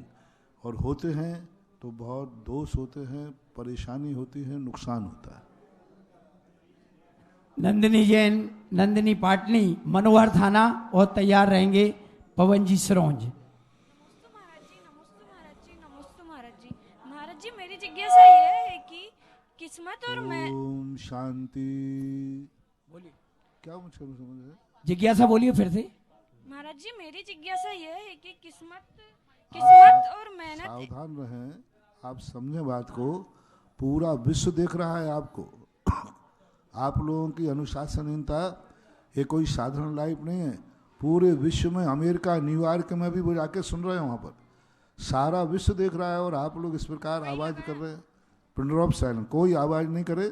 और होते हैं तो बहुत दोष होते हैं, परेशानी होती है, नुकसान होता है। नंदिनी जैन, नंदिनी पाटनी मनोहर थाना और तैयार रहेंगे पवन जी सिरोंज। महाराज जी, मेरी जिज्ञासा यह है कि किस्मत और मैं। ओम शांति। बोलिए, क्या मुझे समझ है? जिज्ञासा बोलिए फिर से। महाराज जी, मेरी जिज्ञासा यह है कि किस्मत और मेहनत। सावधान रहें, आप समझे बात को। पूरा विश्व देख रहा है आपको। आप लोगों की अनुशासनहीनता ये कोई साधारण लाइफ नहीं है। पूरे विश्व में, अमेरिका न्यूयॉर्क में भी वो जाके सुन रहे हैं, वहाँ पर सारा विश्व देख रहा है, और आप लोग इस प्रकार आवाज कर रहे हैं। पिंडर ऑफ साइलेंस, कोई आवाज नहीं करे।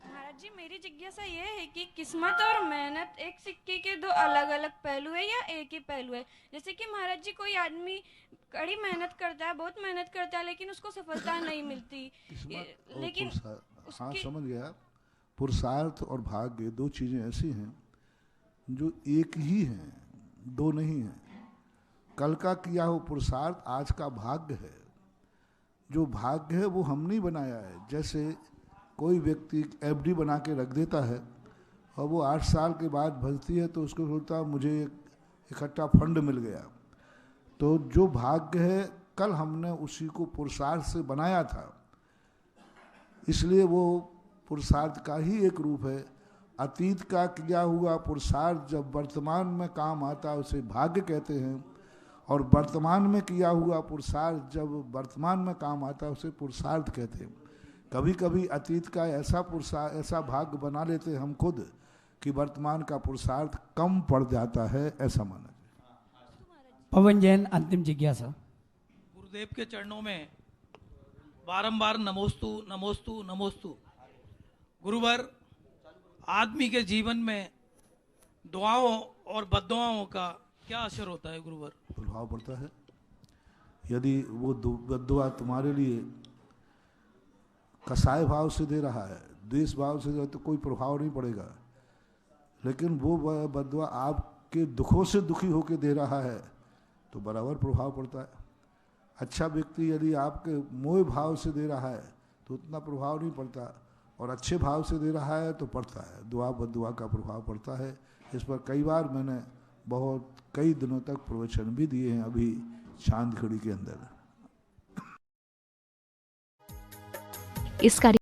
महाराज जी, मेरी जिज्ञासा यह है कि किस्मत और मेहनत एक सिक्के के दो अलग अलग पहलू है या एक ही पहलू है? जैसे कि महाराज जी, कोई आदमी कड़ी मेहनत करता है, बहुत मेहनत करता है, लेकिन उसको सफलता नहीं मिलती, लेकिन हाँ समझ गया। पुरुषार्थ और भाग्य दो चीजें ऐसी हैं जो एक ही हैं, दो नहीं हैं। कल का किया हो पुरुषार्थ आज का भाग्य है। जो भाग्य है वो हम नहीं बनाया है। जैसे कोई व्यक्ति एफडी बना के रख देता है और वो 8 साल के बाद भरती है तो उसको सोचता है मुझे इकट्ठा फंड मिल गया। तो जो भाग्य है कल हमने उसी को पुरुषार्थ से बनाया था, इसलिए वो पुरुषार्थ का ही एक रूप है। अतीत का किया हुआ पुरुषार्थ जब वर्तमान में काम आता है उसे भाग्य कहते हैं, और वर्तमान में किया हुआ पुरुषार्थ जब वर्तमान में काम आता है उसे पुरुषार्थ कहते हैं। कभी कभी अतीत का ऐसा भाग्य बना लेते हैं हम खुद कि वर्तमान का पुरुषार्थ कम पड़ जाता है, ऐसा माना जाए। पवन जैन अंतिम जिज्ञासा। गुरुदेव के चरणों में बारंबार नमोस्तु नमोस्तु नमोस्तु। गुरुवर, आदमी के जीवन में दुआओं और बद्दुआओं का क्या असर होता है गुरुवर? प्रभाव पड़ता है। यदि वो बद्दुआ तुम्हारे लिए कसाय भाव से दे रहा है, द्वेष भाव से दे रहा है, तो कोई प्रभाव नहीं पड़ेगा। लेकिन वो बद्दुआ आपके दुखों से दुखी होकर दे रहा है तो बराबर प्रभाव पड़ता है। अच्छा व्यक्ति यदि आपके मोह भाव से दे रहा है तो उतना प्रभाव नहीं पड़ता, और अच्छे भाव से दे रहा है तो पड़ता है। दुआ बद्दुआ का प्रभाव पड़ता है। इस पर कई बार मैंने कई दिनों तक प्रवचन भी दिए हैं अभी चांद खड़ी के अंदर। इस कार्य